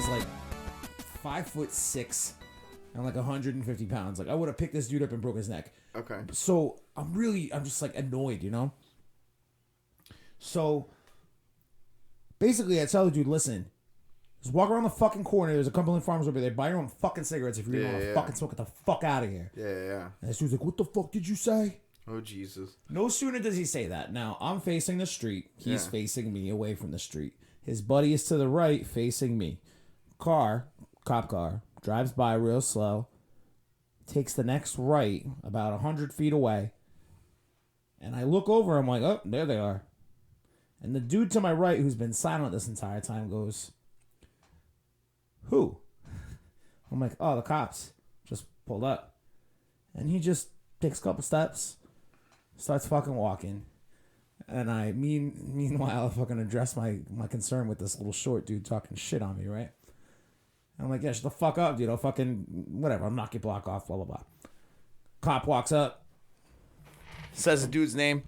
was like 5'6" and like 150 pounds. Like I would have picked this dude up and broke his neck. Okay. So I'm just like annoyed, you know? So basically I tell the dude, listen, just walk around the fucking corner. There's a Cumberland Farms over there. Buy your own fucking cigarettes if you really want to fucking smoke. Get the fuck out of here. Yeah. And this dude's like, what the fuck did you say? Oh, Jesus. No sooner does he say that. Now, I'm facing the street. He's facing me away from the street. His buddy is to the right facing me. Cop car, drives by real slow. Takes the next right about 100 feet away. And I look over. I'm like, oh, there they are. And the dude to my right, who's been silent this entire time, goes, who? I'm like, oh, the cops just pulled up. And he just takes a couple steps, starts fucking walking. And I meanwhile fucking address my concern with this little short dude talking shit on me, right? And I'm like, yeah, shut the fuck up, dude. I'll fucking, whatever, I'll knock your block off, blah, blah, blah. Cop walks up, says the dude's name.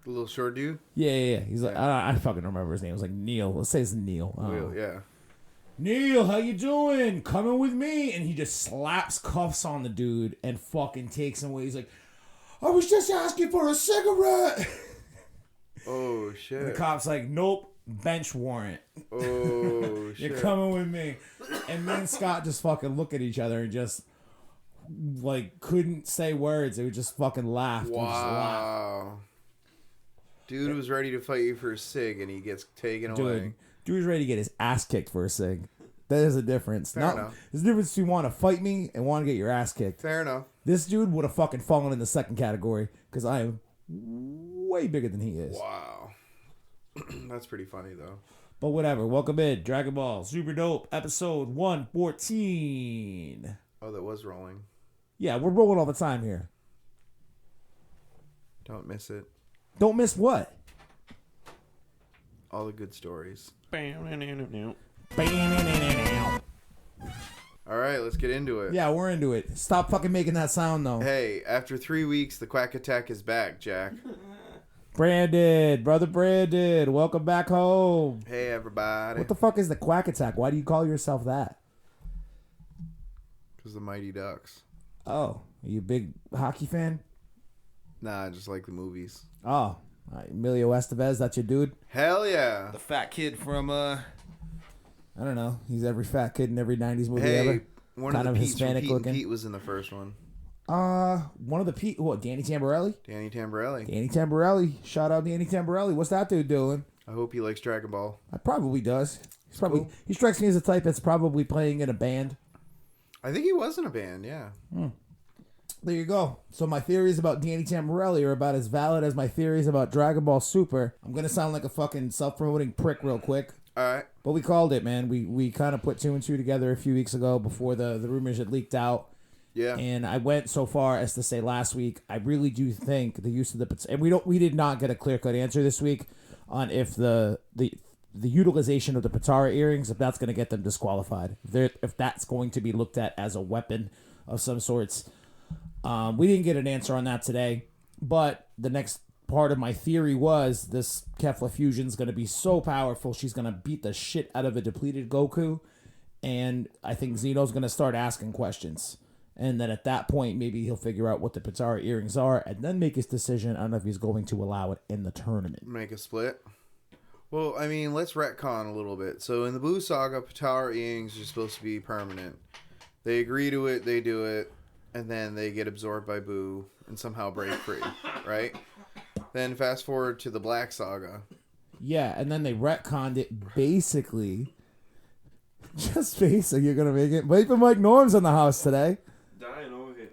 The little short dude? Yeah. He's like, I fucking remember his name. It was like Neil. Let's say it's Neil. Yeah. Neil, how you doing? Coming with me? And he just slaps cuffs on the dude and fucking takes him away. He's like, I was just asking for a cigarette. Oh, shit. And the cop's like, nope, bench warrant. Oh, shit. You're coming with me. And me and Scott just fucking look at each other and just, like, couldn't say words. They would just fucking laugh. Wow. Dude was ready to fight you for a cig, and he gets taken away. Dude was ready to get his ass kicked for a cig. That is a difference. Fair enough. There's a difference between want to fight me and want to get your ass kicked. Fair enough. This dude would have fucking fallen in the second category because I am way bigger than he is. Wow. That's pretty funny, though. But whatever. Welcome in. Dragon Ball Super Dope, episode 114. Oh, that was rolling. Yeah, we're rolling all the time here. Don't miss it. Don't miss what? All the good stories. All right, let's get into it. Yeah, we're into it. Stop fucking making that sound, though. Hey, after 3 weeks, the Quack Attack is back, Jack. Brandon, welcome back home. Hey, everybody. What the fuck is the Quack Attack? Why do you call yourself that? Because the Mighty Ducks. Oh, are you a big hockey fan? Nah, I just like the movies. Oh, Emilio Estevez, that's your dude? Hell yeah. The fat kid from, I don't know. He's every fat kid in every 90s movie hey, ever. One kind of the of Pete's Hispanic from Pete looking. Pete was in the first one. One of the Pete, what, Danny Tamborelli? Danny Tamborelli. Danny Tamborelli. Shout out Danny Tamborelli. What's that dude doing? I hope he likes Dragon Ball. Probably does. He's probably Cool. He strikes me as a type that's probably playing in a band. I think he was in a band, yeah. There you go. So my theories about Danny Tamborelli are about as valid as my theories about Dragon Ball Super. I'm going to sound like a fucking self-promoting prick real quick. All right. But we called it, man. We kind of put 2 and 2 together a few weeks ago before the rumors had leaked out. Yeah. And I went so far as to say last week, I really do think the use of the... And we did not get a clear-cut answer this week on if the utilization of the Patara earrings, if that's going to get them disqualified. If that's going to be looked at as a weapon of some sorts. We didn't get an answer on that today. But the next part of my theory was this Kefla Fusion is going to be so powerful, she's going to beat the shit out of a depleted Goku. And I think Zeno's going to start asking questions. And then at that point, maybe he'll figure out what the Patara earrings are and then make his decision on if he's going to allow it in the tournament. Make a split. Well, I mean, let's retcon a little bit. So in the Buu Saga, Patara earrings are supposed to be permanent. They agree to it, they do it, and then they get absorbed by Buu and somehow break free, right? Then fast forward to the Black Saga. Yeah, and then they retconned it basically. Just basic, you're going to make it. Vape and Mike Norm's in the house today. Dying over here.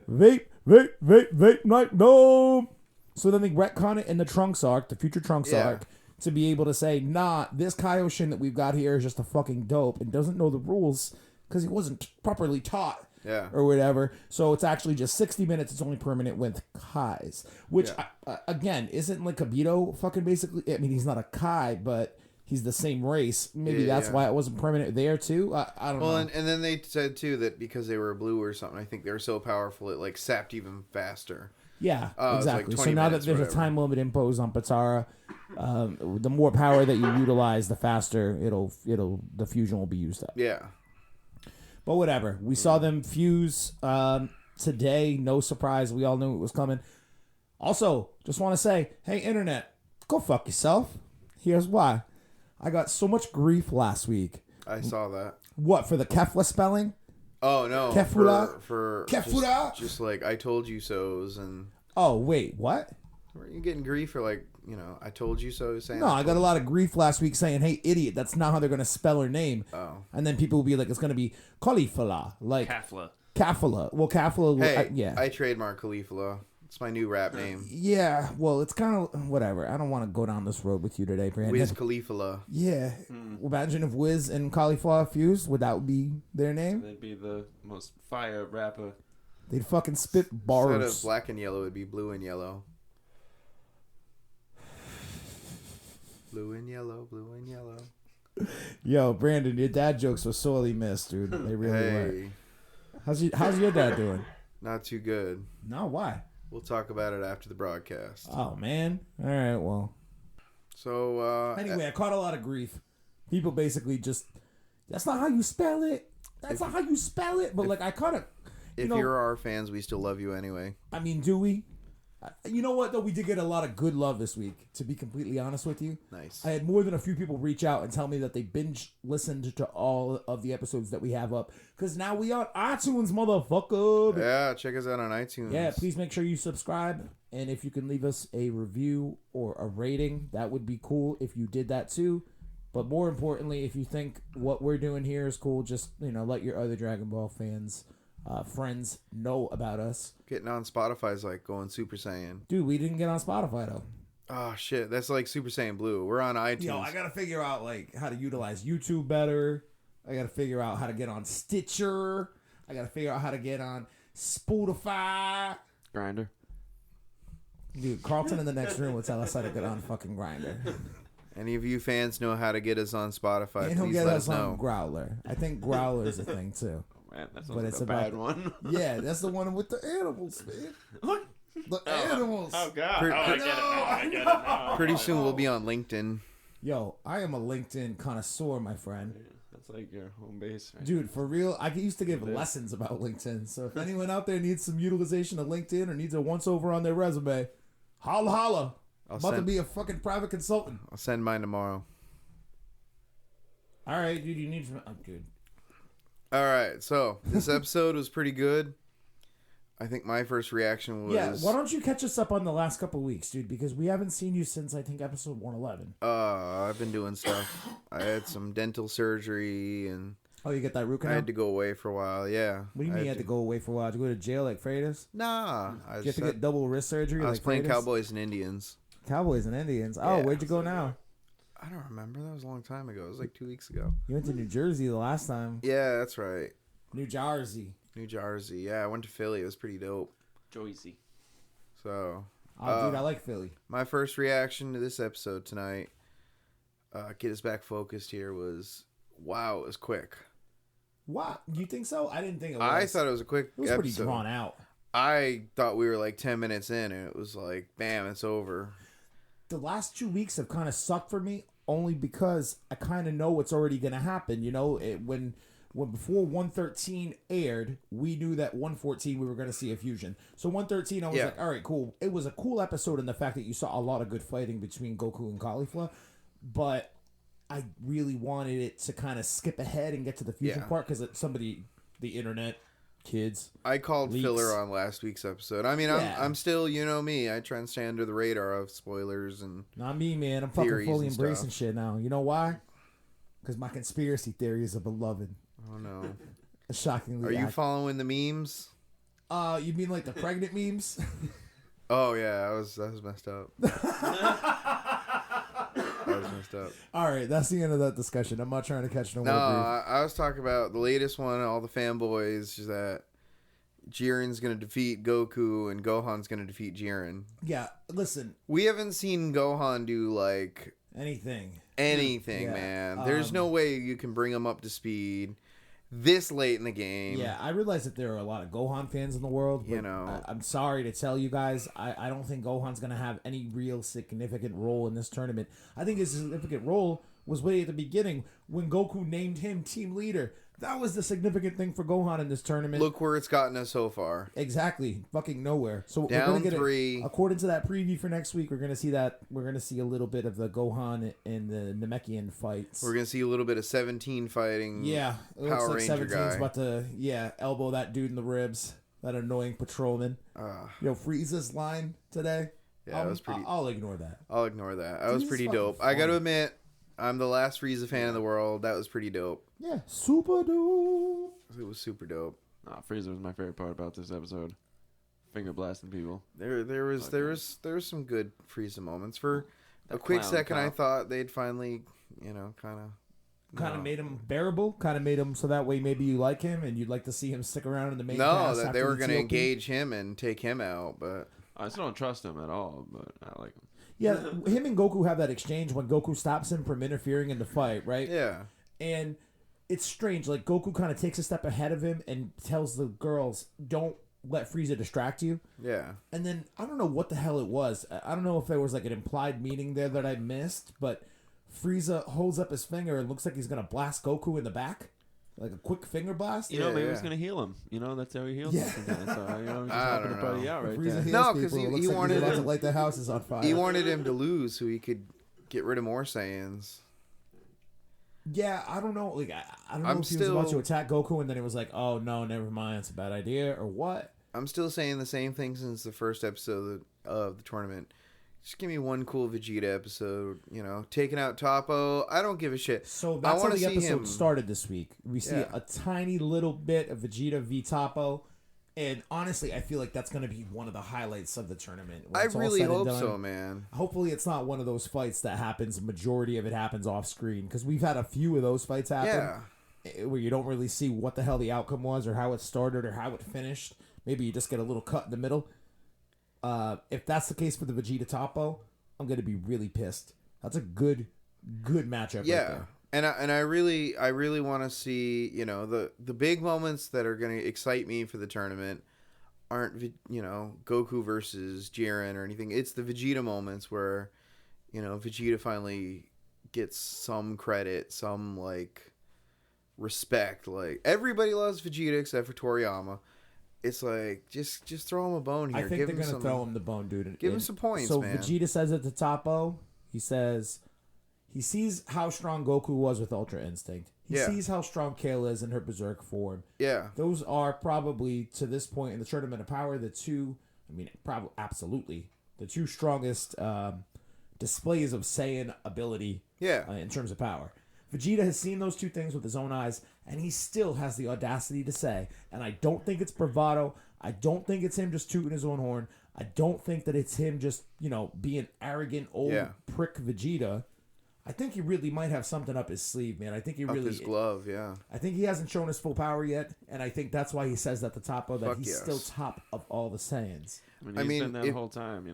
Vape, Mike Norm. So then they retcon it in the Trunks arc, the future Trunks arc, to be able to say, nah, this Kaioshin that we've got here is just a fucking dope and doesn't know the rules because he wasn't properly taught. Yeah. Or whatever. So it's actually just 60 minutes. It's only permanent with Kais. Which, again, isn't like Kibito fucking basically... I mean, he's not a Kai, but he's the same race. Maybe that's why it wasn't permanent there, too. I don't know. Well, and then they said, too, that because they were blue or something, I think they were so powerful it, like, sapped even faster. Yeah, it was like exactly. 20 So now that minutes, there's a whatever. time limit imposed on Patara, the more power that you utilize, the faster the fusion will be used up. Yeah. But whatever. We saw them fuse today. No surprise. We all knew it was coming. Also, just want to say, hey, internet, go fuck yourself. Here's why. I got so much grief last week. I saw that. What, for the Kefla spelling? Oh, no. Kefula? For Kefula? just like, I told you so's and... Oh, wait, what? Were you getting grief for like, I told you so saying? No, I got a lot of grief last week saying, hey, idiot, that's not how they're going to spell her name. Oh. And then people will be like, it's going to be Caulifla. Like, Kafla. Kafla. Well, Kafla, Hey, yeah. I trademark Caulifla. It's my new rap name. Yeah, well, it's kind of whatever. I don't want to go down this road with you today, Brandon. Wiz Caulifla. Yeah. Imagine if Wiz and Cauliflower fused. Would that be their name? They'd be the most fire rapper. They'd fucking spit bars. Instead of black and yellow, it'd be blue and yellow. Blue and yellow, blue and yellow. Yo, Brandon, your dad jokes were sorely missed, dude. They really were. Hey, How's your dad doing? not too good. No, why? We'll talk about it after the broadcast. Oh, man. All right, well. So, Anyway, I caught a lot of grief. People basically just, that's not how you spell it. That's not how you spell it. But, like, I caught it. if you're our fans, we still love you anyway. I mean, do we? You know what, though? We did get a lot of good love this week, to be completely honest with you. Nice. I had more than a few people reach out and tell me that they binge listened to all of the episodes that we have up. Because now we on iTunes, motherfucker. Yeah, check us out on iTunes. Yeah, please make sure you subscribe. And if you can leave us a review or a rating, that would be cool if you did that too. But more importantly, if you think what we're doing here is cool, just, let your other Dragon Ball fans, friends know about us. Getting on Spotify is like going Super Saiyan. Dude, we didn't get on Spotify, though. Oh, shit. That's like Super Saiyan Blue. We're on iTunes. Yo, I got to figure out, how to utilize YouTube better. I got to figure out how to get on Stitcher. I got to figure out how to get on Spotify. Grinder. Dude, Carlton in the next room will tell us how to get on fucking Grinder. Any of you fans know how to get us on Spotify, And he'll please get let us us on know. Growler. I think Growler's a thing, too. Man, that sounds But like it's a about bad one. Yeah, that's the one with the animals, man. The animals. Oh, God. Pretty- I get it now. I get it now. Pretty soon we'll be on LinkedIn. Yo, I am a LinkedIn connoisseur, my friend. That's like your home base, right? Dude, for real, I used to give lessons about LinkedIn. So if anyone out there needs some utilization of LinkedIn or needs a once-over on their resume, holla holla. About to be a fucking private consultant. I'll send mine tomorrow. All right, dude, you need some... I'm good. All right, so this episode was pretty good. I think my first reaction was... Yeah, why don't you catch us up on the last couple weeks, dude? Because we haven't seen you since, I think, episode 111. I've been doing stuff. I had some dental surgery, and Oh, you get that root I canal? had to go away for a while, yeah. What do you mean you had to go away for a while? Did you go to jail like Freitas? Nah. Did you have to get double wrist surgery I was like playing Freitas? Cowboys and Indians. Cowboys and Indians. Oh, Yeah. where'd you go now? I don't remember. That was a long time ago. It was like 2 weeks ago. You went to New Jersey the last time. Yeah, that's right. New Jersey. New Jersey. Yeah, I went to Philly. It was pretty dope. Joycey. So, Oh, dude, I like Philly. my first reaction to this episode tonight, get us back focused here, was, wow, it was quick. What? You think so? I didn't think it was. I thought it was a quick it was episode. pretty drawn out. I thought we were like 10 minutes in, and it was like, bam, it's over. The last 2 weeks have kind of sucked for me only because I kind of know what's already going to happen. When before 113 aired, we knew that 114 we were going to see a fusion. So 113, I was like, all right, cool. It was a cool episode in the fact that you saw a lot of good fighting between Goku and Caulifla, but I really wanted it to kind of skip ahead and get to the fusion part because the internet, kids. I called leaks. filler on last week's episode. I mean, Yeah. I'm still, you know me. I try and stay under the radar of spoilers and... Not me, man. I'm fucking theories fully and embracing stuff. shit now. You know why? Because my conspiracy theories are beloved. Oh, no. Shockingly. Are you following the memes? You mean like the pregnant memes? Oh, yeah. That was messed up. That was messed up. All right, that's the end of that discussion. I'm not trying to catch no No, more grief. I was talking about the latest one, all the fanboys, is that Jiren's going to defeat Goku and Gohan's going to defeat Jiren. Yeah, listen, We haven't seen Gohan do, like, anything. anything, Yeah, man. There's no way you can bring him up to speed. this late in the game. Yeah, I realize that there are a lot of Gohan fans in the world. But You know. I'm sorry to tell you guys, I don't think Gohan's going to have any real significant role in this tournament. I think his significant role was way at the beginning when Goku named him team leader. That was the significant thing for Gohan in this tournament. Look where it's gotten us so far. Exactly, fucking nowhere. So we're Down gonna get 3. according to that preview for next week, we're gonna see a little bit of the Gohan and the Namekian fights. We're gonna see a little bit of 17 fighting. Yeah, it looks Power like Ranger 17's guy. about to elbow that dude in the ribs, that annoying patrolman. Frieza's line today. Yeah, that was pretty. I'll ignore that. I'll ignore that. That was He's pretty fucking dope. I gotta funny. admit, I'm the last Frieza fan in the world. That was pretty dope. Yeah, super dope. It was super dope. Nah, Frieza was my favorite part about this episode. Finger blasting people. There was some good Frieza moments. For a That quick clown second, I cop. thought they'd finally, kind of Made him bearable. Kind of made him so that way maybe you like him and you'd like to see him stick around in the main no, cast that they after were the gonna TLP. engage him and take him out, but I still don't trust him at all, but I like him. Yeah, him and Goku have that exchange when Goku stops him from interfering in the fight, right? yeah, And it's strange. Like, Goku kind of takes a step ahead of him and tells the girls, don't let Frieza distract you. yeah. And then, I don't know what the hell it was. I don't know if there was, like, an implied meaning there that I missed, but Frieza holds up his finger and looks like he's going to blast Goku in the back. Like a quick finger blast. You know, maybe yeah. he's gonna heal him. You know, that's how he heals Yeah. him sometimes. So, he's just I helping don't a buddy know. out right Frieza there. heals No, 'cause people. he It looks like wanted he's about to- to light the houses on fire. He wanted him to lose so he could get rid of more Saiyans. Yeah, I don't know. Like, I don't know I'm if he was about to still- attack Goku and then it was like, oh, no, never mind. It's a bad idea or what. I'm still saying the same thing since the first episode of the tournament. Just give me one cool Vegeta episode, taking out Toppo. I don't give a shit. So I that's how wanna the see episode him. started this week. We see Yeah. a tiny little bit of Vegeta v Toppo, and honestly, I feel like that's going to be one of the highlights of the tournament. when I it's all really said and hope done. so, man. Hopefully, it's not one of those fights that happens. Majority of it happens off screen because we've had a few of those fights happen where you don't really see what the hell the outcome was or how it started or how it finished. Maybe you just get a little cut in the middle. If that's the case for the Vegeta Toppo, I'm going to be really pissed. That's a good matchup. Right Yeah. there. And I really want to see, the big moments that are going to excite me for the tournament aren't, Goku versus Jiren or anything. It's the Vegeta moments where, Vegeta finally gets some credit, some, like, respect. Like, everybody loves Vegeta except for Toriyama. It's like, just throw him a bone here. I think Give they're him going to some, throw him the bone, dude. Give him some points, so man. Vegeta says at the Toppo, he says he sees how strong Goku was with Ultra Instinct. He Yeah. sees how strong Kayla is in her Berserk form. Yeah. Those are probably, to this point in the Tournament of Power, absolutely, the two strongest displays of Saiyan ability Yeah. in terms of power. Vegeta has seen those two things with his own eyes, and he still has the audacity to say, and I don't think it's bravado, I don't think it's him just tooting his own horn, I don't think that it's him just, being arrogant old prick Vegeta. I think he really might have something up his sleeve, man. I think he Up really his glove, yeah. I think he hasn't shown his full power yet, and I think that's why he says at the top of that Fuck he's yes. still top of all the Saiyans. I mean, he's mean, been that if- whole time,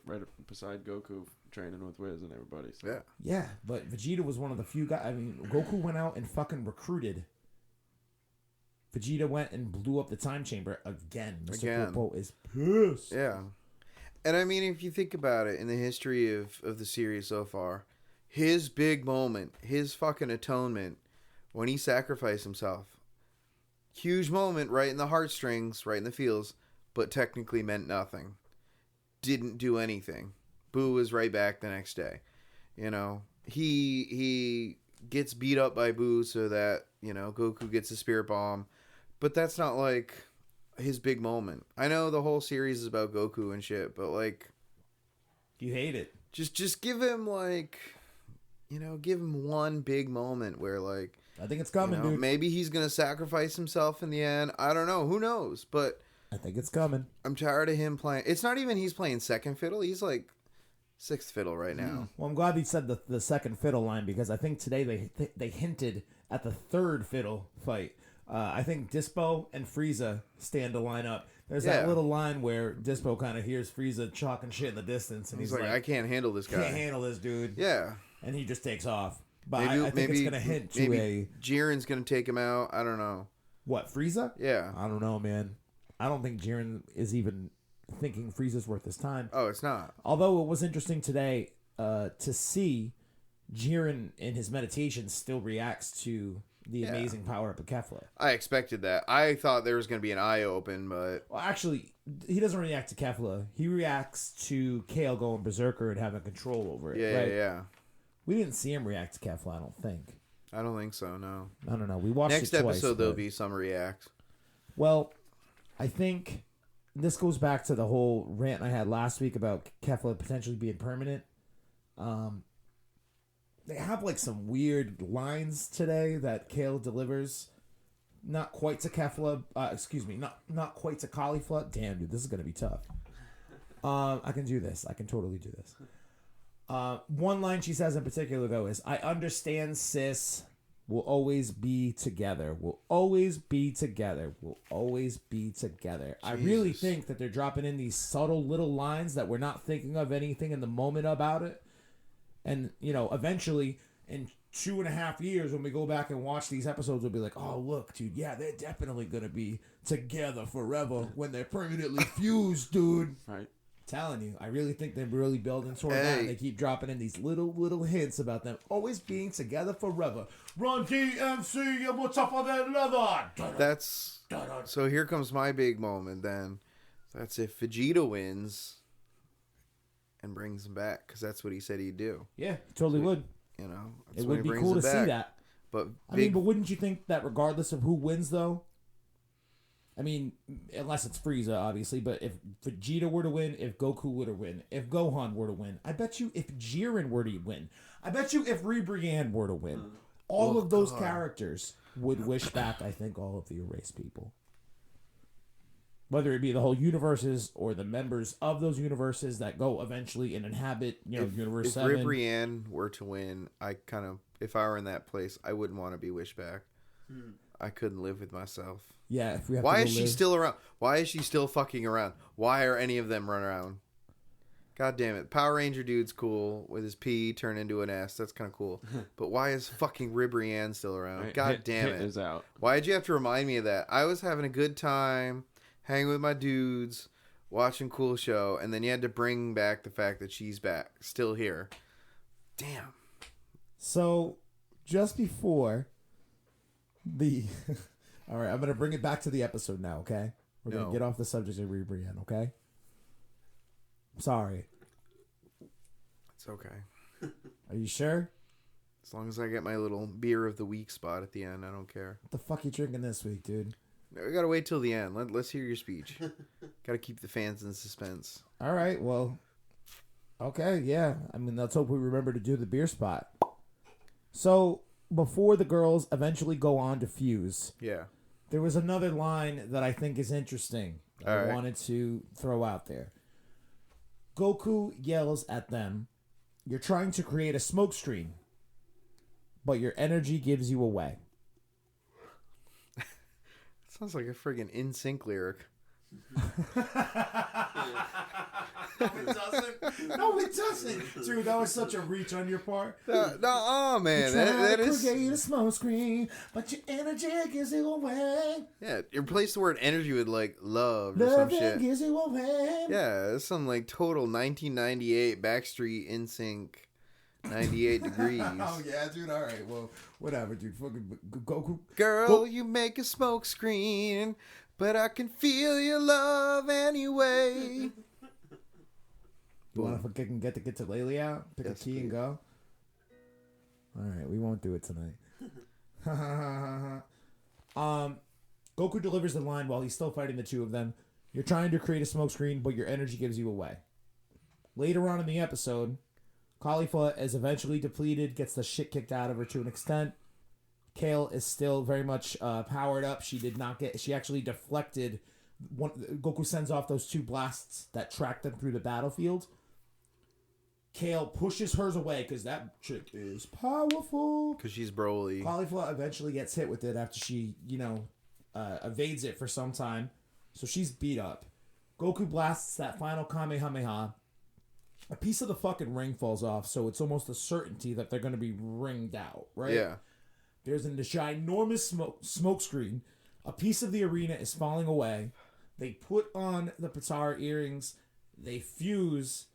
right beside Goku, training with Wiz and everybody. So. Yeah. Yeah, but Vegeta was one of the few guys. I mean, Goku went out and fucking recruited. Vegeta went and blew up the time chamber again. Mr. Again. Popo is pissed. Yeah. And I mean, if you think about it, in the history of the series so far, his big moment, his fucking atonement, when he sacrificed himself, huge moment right in the heartstrings, right in the feels, but technically meant nothing. Didn't do anything. Boo was right back the next day. He gets beat up by Boo so that, Goku gets a spirit bomb. But that's not like his big moment. I know the whole series is about Goku and shit, but like, You hate it. just give him like, give him one big moment where like, I think it's coming, dude. maybe he's gonna sacrifice himself in the end. I don't know. Who knows? But I think it's coming. I'm tired of him playing. It's not even he's playing second fiddle. He's like sixth fiddle right now. Well, I'm glad he said the second fiddle line because I think today they hinted at the third fiddle fight. I think Dispo and Frieza stand to line up. There's that Yeah. little line where Dispo kind of hears Frieza chalking shit in the distance, and He's he's like, I can't handle this guy. can't handle this dude. Yeah. And he just takes off. But I think it's going to hint to maybe Jiren's going to take him out. I don't know. What, Frieza? Yeah. I don't know, man. I don't think Jiren is even thinking Frieza's worth his time. Oh, it's not. Although it was interesting today to see Jiren in his meditation still reacts to the amazing power up of Kefla. I expected that. I thought there was going to be an eye open, but... Well, actually, he doesn't react to Kefla. He reacts to Kale going berserker and having control over it. Yeah. We didn't see him react to Kefla, I don't think. I don't think so, no. I don't know. We watched Next it twice. episode, there'll be some react. Well, I think this goes back to the whole rant I had last week about Kefla potentially being permanent. They have like some weird lines today that Kale delivers. Not quite to Kefla. Not quite to Caulifla. Damn, dude, this is gonna be tough. I can do this. I can totally do this. One line she says in particular though is, "I understand, sis. We'll always be together. We'll always be together. We'll always be together." Jesus. I really think that they're dropping in these subtle little lines that we're not thinking of anything in the moment about it. And, eventually, in 2.5 years, when we go back and watch these episodes, we'll be like, oh, look, dude, yeah, they're definitely going to be together forever when they're permanently fused, dude. Right. Telling you, I really think they're really building toward that. And they keep dropping in these little hints about them always being together forever. Run DMC, you're more tougher than leather. So here comes my big moment then. That's if Vegeta wins and brings him back, because that's what he said he'd do. Yeah, totally would. That's it would be cool to see that. But but wouldn't you think that regardless of who wins, though? I mean, unless it's Frieza, obviously, but if Vegeta were to win, if Goku were to win, if Gohan were to win, I bet you if Jiren were to win, I bet you if Ribrianne were to win, all of those characters would wish back, I think, all of the erased people. Whether it be the whole universes or the members of those universes that go eventually and inhabit, Universe 7. If Ribrianne were to win, if I were in that place, I wouldn't want to be wished back. I couldn't live with myself. Yeah. If we have Why is she still around? Why is she still fucking around? Why are any of them run around? God damn it. Power Ranger dude's cool with his P turn into an S. That's kind of cool. But why is fucking Ribrianne still around? God damn it. Is out. Why did you have to remind me of that? I was having a good time, hanging with my dudes, watching cool show, and then you had to bring back the fact that she's back, still here. Damn. So, just before the... All right, I'm going to bring it back to the episode now, okay? We're going to get off the subject of Ribrianne, okay? I'm sorry. It's okay. Are you sure? As long as I get my little beer of the week spot at the end, I don't care. What the fuck you drinking this week, dude? We gotta wait till the end. Let's hear your speech. Gotta keep the fans in suspense. All right, well, okay, yeah. I mean, let's hope we remember to do the beer spot. So, before the girls eventually go on to fuse, there was another line that I think is interesting that I wanted to throw out there. Goku yells at them, "You're trying to create a smoke screen, but your energy gives you away." Sounds like a friggin' NSYNC lyric. No, it doesn't. Dude, that was such a reach on your part. No, man. That is... create a smoke screen, but your energy gives you away. Yeah, replace the word energy with, like, love or some shit. Gives you away. Yeah, it's some, like, total 1998 Backstreet NSYNC 98 degrees. Oh, yeah, dude. All right. Well, whatever, dude. Fucking Goku. Girl, you make a smoke screen, but I can feel your love anyway. You want to fucking get to Laylee out? Pick a key and go? All right. We won't do it tonight. Goku delivers the line while he's still fighting the two of them. You're trying to create a smoke screen, but your energy gives you away. Later on in the episode, Caulifla is eventually depleted, gets the shit kicked out of her to an extent. Kale is still very much powered up. She actually deflected. Goku sends off those two blasts that track them through the battlefield. Kale pushes hers away because that chick is powerful. Because she's Broly. Caulifla eventually gets hit with it after she, evades it for some time. So she's beat up. Goku blasts that final Kamehameha. a piece of the fucking ring falls off, so it's almost a certainty that they're going to be ringed out, right? Yeah. There's a ginormous smoke screen. A piece of the arena is falling away. They put on the Patara earrings. They fuse.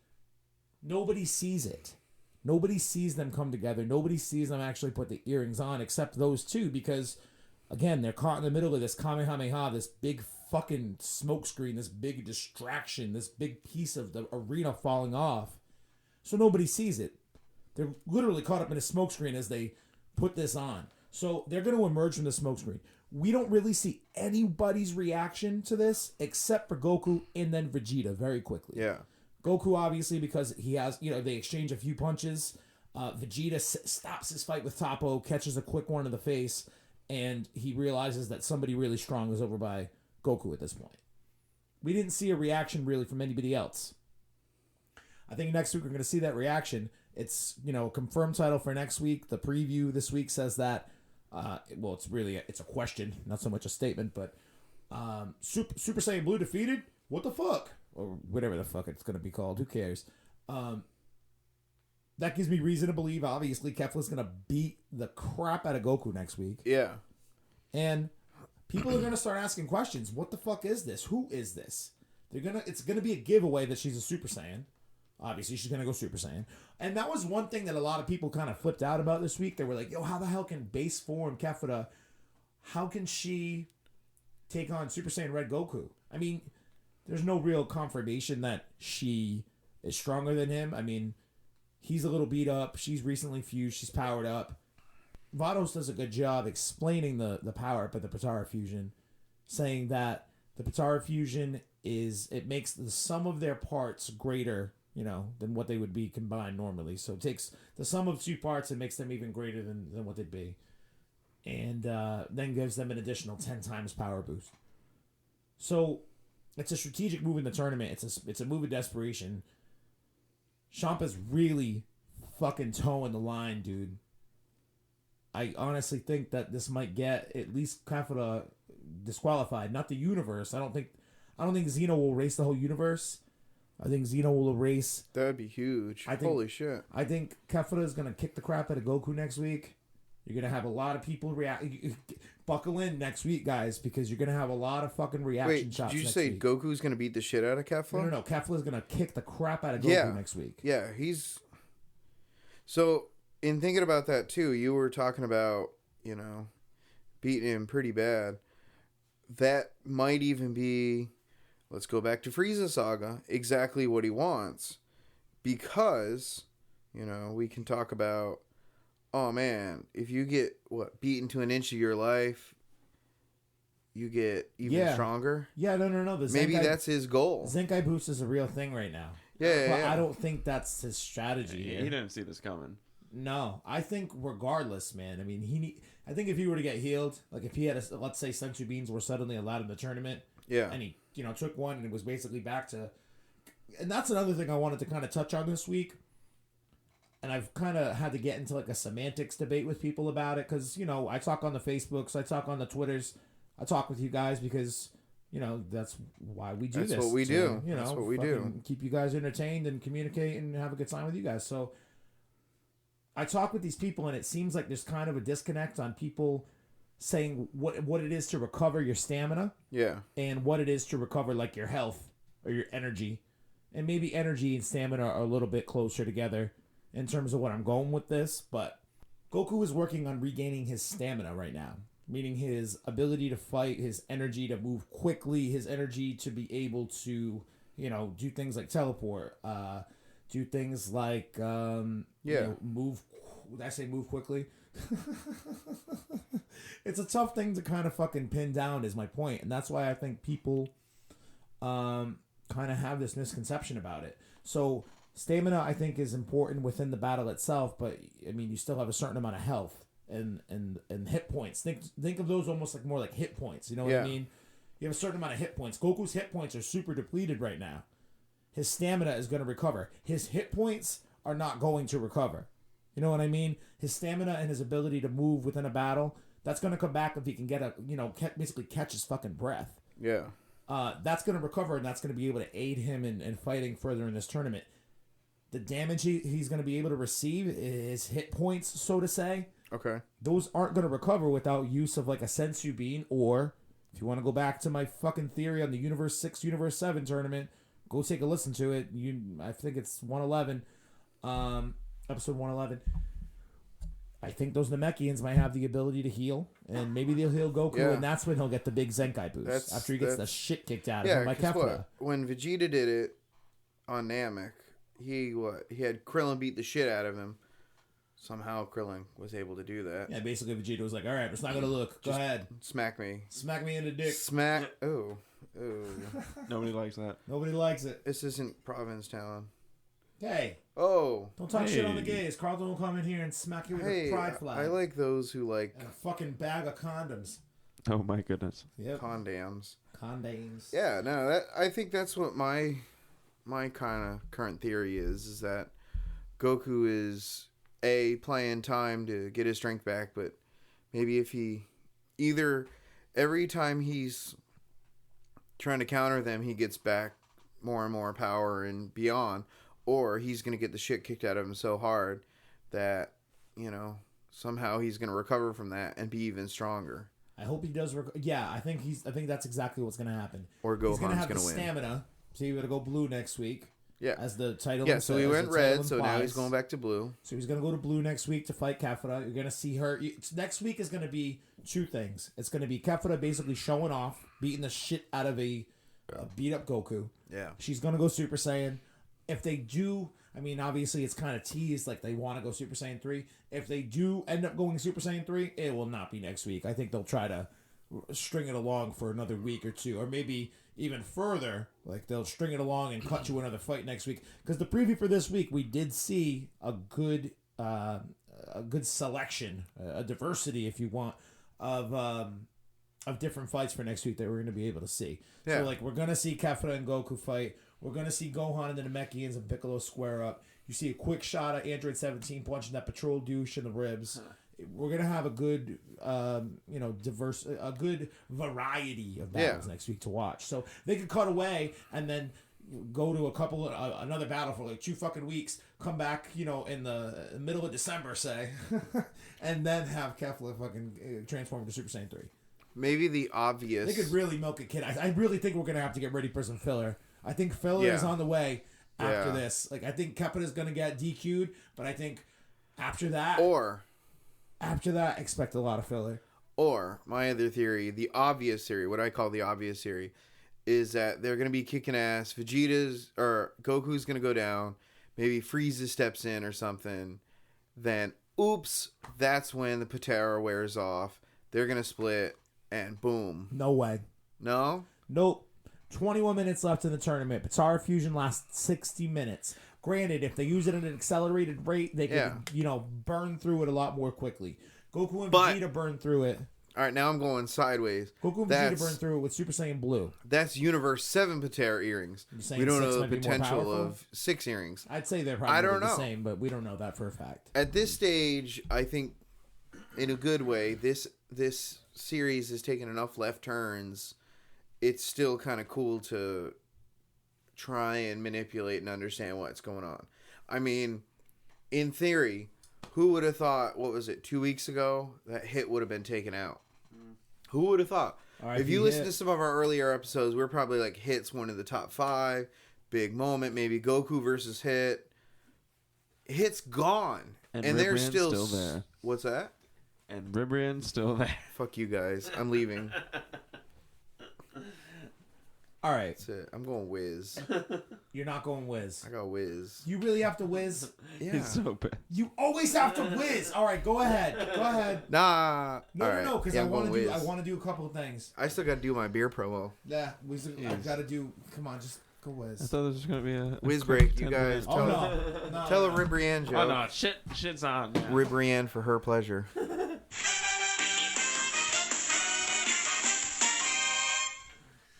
Nobody sees it. Nobody sees them come together. Nobody sees them actually put the earrings on except those two because, again, they're caught in the middle of this Kamehameha, this big fucking smoke screen, this big distraction, this big piece of the arena falling off. So nobody sees it. They're literally caught up in a smoke screen as they put this on. So they're going to emerge from the smoke screen. We don't really see anybody's reaction to this except for Goku and then Vegeta very quickly. Yeah. Goku, obviously, because he has, they exchange a few punches. Vegeta stops his fight with Toppo, catches a quick one in the face, and he realizes that somebody really strong is over by Goku at this point. We didn't see a reaction really from anybody else. I think next week we're going to see that reaction. It's, a confirmed title for next week. The preview this week says that, it's a question, not so much a statement, but Super Saiyan Blue defeated? What the fuck? Or whatever the fuck it's going to be called. Who cares? That gives me reason to believe, obviously, Kefla's going to beat the crap out of Goku next week. Yeah. And people are going to start asking questions. What the fuck is this? Who is this? It's going to be a giveaway that she's a Super Saiyan. Obviously, she's going to go Super Saiyan. And that was one thing that a lot of people kind of flipped out about this week. They were like, yo, how the hell can base form Kefla, how can she take on Super Saiyan Red Goku? I mean, there's no real confirmation that she is stronger than him. I mean, he's a little beat up. She's recently fused. She's powered up. Vados does a good job explaining the power up of the Patara fusion, saying that the Patara fusion it makes the sum of their parts greater, than what they would be combined normally. So it takes the sum of two parts and makes them even greater than what they'd be. And then gives them an additional 10 times power boost. So it's a strategic move in the tournament. It's a move of desperation. Ciampa's really fucking toeing the line, dude. I honestly think that this might get at least Kefla disqualified. Not the universe. I don't think Xeno will erase the whole universe. I think Xeno will erase. That would be huge. Holy shit. I think Kefla is going to kick the crap out of Goku next week. You're going to have a lot of people react. Buckle in next week, guys, because you're going to have a lot of fucking reaction shots. Did you say week. Goku's going to beat the shit out of Kefla? No. Kefla's going to kick the crap out of Goku next week. Yeah, So, in thinking about that, too, you were talking about, beating him pretty bad. That might even be, let's go back to Frieza Saga, exactly what he wants. Because, we can talk about, oh man, if you get beaten to an inch of your life, you get even stronger. Yeah, no. Maybe that's his goal. Zenkai boost is a real thing right now. Yeah. I don't think that's his strategy. Yeah, he didn't see this coming. No, I think regardless, man. I mean, I think if he were to get healed, like if he had let's say Sensu Beans were suddenly allowed in the tournament, and he took one and it was basically back to, and that's another thing I wanted to kind of touch on this week. And I've kind of had to get into like a semantics debate with people about it because, I talk on the Facebooks, I talk on the Twitters, I talk with you guys because, that's why we do this. That's what we do. That's what we do. Keep you guys entertained and communicate and have a good time with you guys. So I talk with these people and it seems like there's kind of a disconnect on people saying what it is to recover your stamina. Yeah. And what it is to recover like your health or your energy. And maybe energy and stamina are a little bit closer together in terms of what I'm going with this, but Goku is working on regaining his stamina right now, meaning his ability to fight, his energy to move quickly, his energy to be able to, do things like teleport, do things like, move. Did I say move quickly? It's a tough thing to kind of fucking pin down is my point, and that's why I think people kind of have this misconception about it. So stamina, I think, is important within the battle itself, but I mean, you still have a certain amount of health and hit points. Think of those almost like more like hit points. You know what I mean? You have a certain amount of hit points. Goku's hit points are super depleted right now. His stamina is going to recover. His hit points are not going to recover. You know what I mean? His stamina and his ability to move within a battle, that's going to come back if he can get basically catch his fucking breath. Yeah. That's going to recover, and that's going to be able to aid him in fighting further in this tournament. the damage he's going to be able to receive, his hit points, so to say, Okay. those aren't going to recover without use of like a Sensu Bean, or if you want to go back to my fucking theory on the Universe 6, Universe 7 tournament, go take a listen to it. I think it's 111, episode 111. I think those Namekians might have the ability to heal, and maybe they'll heal Goku, and that's when he'll get the big Zenkai boost after he gets the shit kicked out of him by Kefla. When Vegeta did it on Namek, he had Krillin beat the shit out of him. Somehow Krillin was able to do that. Yeah, basically Vegeta was like, "All right, it's not gonna look. Go ahead, smack me in the dick." Smack. Oh. Nobody likes that. Nobody likes it. This isn't Provincetown. Hey. Oh. Don't talk shit on the gays. Carlton will come in here and smack you with a pride flag. I like those who like... And a fucking bag of condoms. Oh my goodness. Yep. Condoms. Yeah, no, I think that's what my kind of current theory is that Goku is playing time to get his strength back, but maybe if he either every time he's trying to counter them, he gets back more and more power and beyond, or he's going to get the shit kicked out of him so hard that, somehow he's going to recover from that and be even stronger. I hope he does. I think that's exactly what's going to happen. Or Gohan's going to win. He's going to have the stamina, so he's going to go blue next week. Yeah. As the title. Yeah, so he went red, so now he's going back to blue. So he's going to go to blue next week to fight Kefla. You're going to see her. Next week is going to be two things. It's going to be Kefla basically showing off, beating the shit out of a beat up Goku. Yeah. She's going to go Super Saiyan. If they do, obviously it's kind of teased, like they want to go Super Saiyan 3. If they do end up going Super Saiyan 3, it will not be next week. I think they'll try to string it along for another week or two, or maybe even further. Like they'll string it along and cut to another fight next week. Because the preview for this week, we did see a good selection, a diversity, if you want, of different fights for next week that we're going to be able to see. Yeah. So we're going to see Kefla and Goku fight. We're going to see Gohan and the Namekians and Piccolo square up. You see a quick shot of Android 17 punching that patrol douche in the ribs. We're going to have a good, diverse, a good variety of battles next week to watch. So they could cut away and then go to another battle for 2 fucking weeks, come back, in the middle of December, say, and then have Kefla fucking transform to Super Saiyan 3. Maybe the obvious... They could really milk a kid. I really think we're going to have to get ready for some filler. I think filler is on the way after this. I think Kefla is going to get DQ'd, but I think after that... After that, expect a lot of filler. Or, my other theory, the obvious theory, what I call the obvious theory, is that they're going to be kicking ass. Goku's going to go down. Maybe Frieza steps in or something. Then, oops, that's when the Patera wears off. They're going to split, and boom. No way. No? Nope. 21 minutes left in the tournament. Patara Fusion lasts 60 minutes. Granted, if they use it at an accelerated rate, they can, burn through it a lot more quickly. Goku and Vegeta burn through it. All right, now I'm going sideways. Goku and Vegeta burn through it with Super Saiyan Blue. That's Universe 7 Patera earrings. We don't know the potential of 6 earrings. I'd say they're probably the same, but we don't know that for a fact. At this stage, I think, in a good way, this series has taken enough left turns. It's still kind of cool to try and manipulate and understand what's going on. In theory, who would have thought, 2 weeks ago, that Hit would have been taken out? Who would have thought? If you listen to some of our earlier episodes, we're probably like, Hit's one of the top 5, big moment, maybe Goku versus Hit. Hit's gone. And they're still there. What's that? And Ribrian's still there. Fuck you guys. I'm leaving. All right. That's it. I'm going whiz. You're not going whiz. I got whiz. You really have to whiz? Yeah. It's so bad. You always have to whiz. All right, go ahead. Nah. No, because I want to do a couple of things. I still got to do my beer promo. Yeah, I've got to do. Come on, just go whiz. I thought this was gonna be a whiz break. You guys tell a Ribrianne joke. Oh no, shit's on. Man. Ribrianne for her pleasure.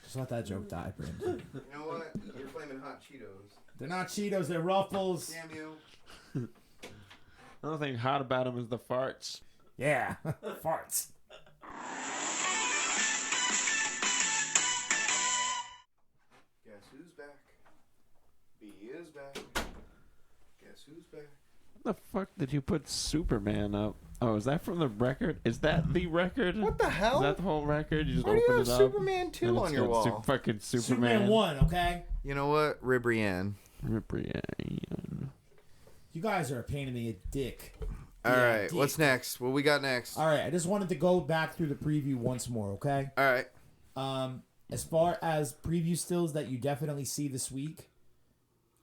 Just let that joke die, Brandon. You know what? You're flaming hot Cheetos. They're not Cheetos, they're Ruffles. Damn you. The only thing hot about them is the farts. Yeah, farts. Guess who's back? B is back. Who's back? What the fuck did you put Superman up? Oh, is that from the record? Is that the record? What the hell? Is that the whole record? You just Why do you open have it up. Superman 2 and on it's your got wall? Fucking Superman 1, okay? You know what? Ribrianne. Ribrianne. You guys are a pain in the dick. All Yeah, right, dick. what's next? What we got next? All right, I just wanted to go back through the preview once more, okay? All right. As far as preview stills that you definitely see this week,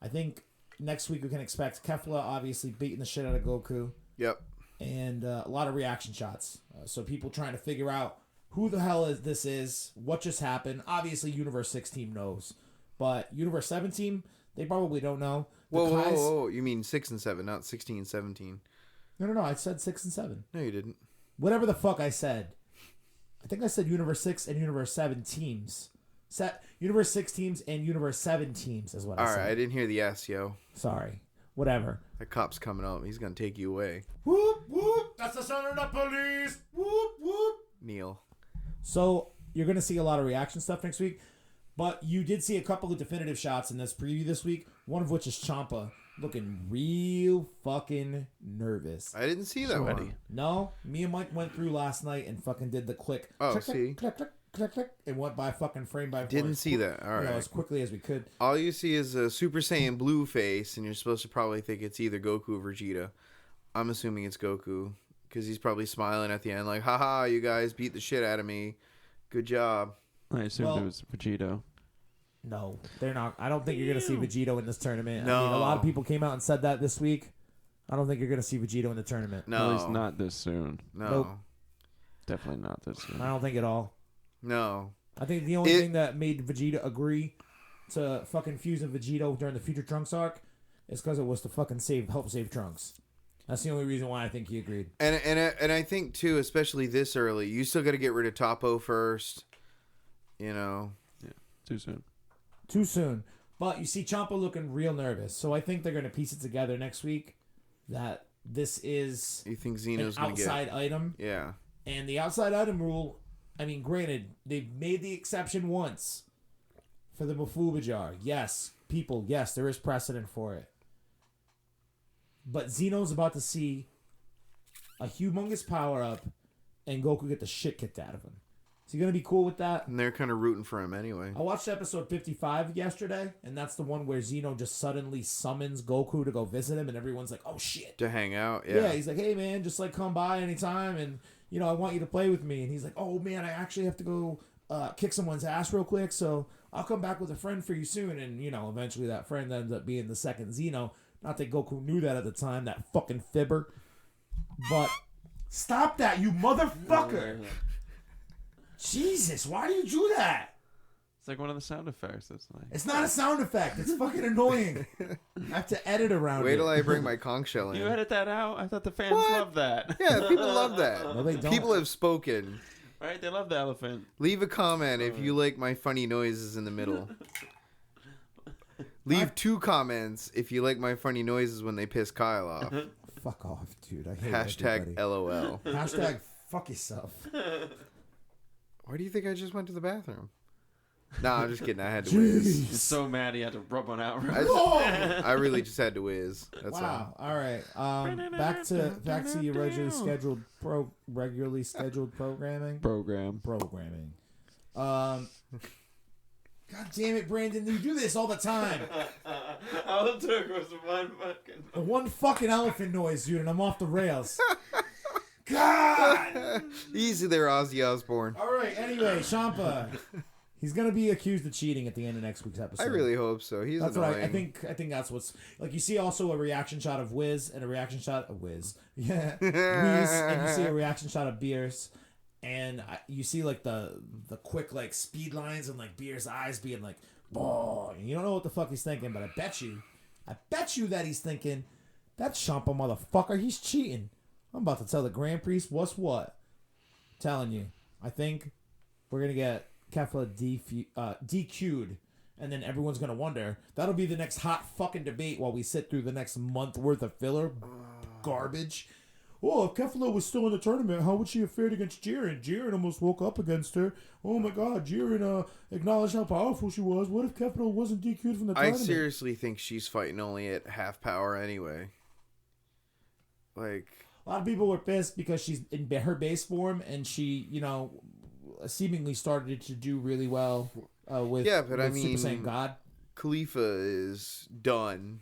I think next week we can expect Kefla obviously beating the shit out of Goku. Yep. And a lot of reaction shots. So people trying to figure out who the hell this is, what just happened. Obviously, Universe 6 team knows. But Universe 7 team, they probably don't know. The Whoa. You mean 6 and 7, not 16 and 17. No. I said 6 and 7. No, you didn't. Whatever the fuck I said. I think I said Universe 6 and Universe 7 teams. Universe 6 teams and Universe 7 teams is what I said. All right, I didn't hear the S, yo. Sorry. Whatever. That cop's coming up. He's going to take you away. Whoop, whoop. That's the sound of the police. Whoop, whoop. Neil. So you're going to see a lot of reaction stuff next week. But you did see a couple of definitive shots in this preview this week. One of which is Ciampa looking real fucking nervous. I didn't see that one. No, me and Mike went through last night and fucking did the click. Oh, click, see? Click, click, click, click. It went by fucking frame by frame. Didn't see that. All right. As quickly as we could. All you see is a Super Saiyan blue face, and you're supposed to probably think it's either Goku or Vegeta. I'm assuming it's Goku, because he's probably smiling at the end like, haha, you guys beat the shit out of me. Good job. I assumed it was Vegito. No, they're not. I don't think you're going to see Vegito in this tournament. No. I mean, a lot of people came out and said that this week. I don't think you're going to see Vegito in the tournament. No. At least not this soon. No. Nope. Definitely not this soon. I don't think at all. No. I think the only thing that made Vegeta agree to fucking fusing Vegito during the Future Trunks arc is because it was to fucking help save Trunks. That's the only reason why I think he agreed. And I think, too, especially this early, you still got to get rid of Topo first. You know. Yeah, too soon. Too soon. But you see Ciampa looking real nervous. So I think they're going to piece it together next week that this is You think an Xeno's going to get... outside item. Yeah. And the outside item rule, I mean, granted, they've made the exception once for the Mafuba jar. Yes, there is precedent for it. But Xeno's about to see a humongous power-up and Goku get the shit kicked out of him. Is he going to be cool with that? And they're kind of rooting for him anyway. I watched episode 55 yesterday, and that's the one where Xeno just suddenly summons Goku to go visit him, and everyone's like, oh, shit. To hang out, Yeah, he's like, hey, man, just, like, come by anytime, and, you know, I want you to play with me. And he's like, oh, man, I actually have to go kick someone's ass real quick, so I'll come back with a friend for you soon. And, you know, eventually that friend ends up being the second Xeno. Not that Goku knew that at the time, that fucking fibber. But stop that, you motherfucker! Jesus, why do you do that? It's like one of the sound effects. That's nice. It's not a sound effect. It's fucking annoying. I have to edit around Wait it. till I bring my conch shell in. You edit that out? I thought the fans loved that. Yeah, people love that. No, they don't. People have spoken. Right? They love the elephant. Leave a comment if you like my funny noises in the middle. Leave 2 comments if you like my funny noises when they piss Kyle off. Fuck off, dude. I hate Hashtag everybody. LOL. Hashtag fuck yourself. Why do you think I just went to the bathroom? Nah, I'm just kidding. I had to He's whiz. so mad he had to rub one out. I really just had to whiz. That's Wow. All right. Back to your regularly scheduled programming. Programming. God damn it, Brandon! You do this all the time. All it took was one fucking elephant noise, dude, and I'm off the rails. God. Easy there, Ozzy Osbourne. All right. Anyway, Ciampa. He's gonna be accused of cheating at the end of next week's episode. I really hope so. He's that's annoying. what I think that's what's like. You see also a reaction shot of Wiz and a reaction shot of Wiz. Yeah, Wiz, and you see a reaction shot of Beers, and you see like the quick like speed lines and like Beers' eyes being like, "Boy," you don't know what the fuck he's thinking, but I bet you that he's thinking, that Ciampa motherfucker, he's cheating. I'm about to tell the Grand Priest what's what. I'm telling you, I think we're gonna get Kefla DQ'd, and then everyone's gonna wonder. That'll be the next hot fucking debate while we sit through the next month worth of filler garbage. oh, if Kefla was still in the tournament, how would she have fared against Jiren? Jiren almost woke up against her. Oh my God, Jiren acknowledged how powerful she was. What if Kefla wasn't DQ'd from the I tournament? seriously think she's fighting only at half power anyway. Like, a lot of people were pissed because she's in her base form and she, seemingly started to do really well with, but I with Super mean, Saiyan God. Khalifa is done.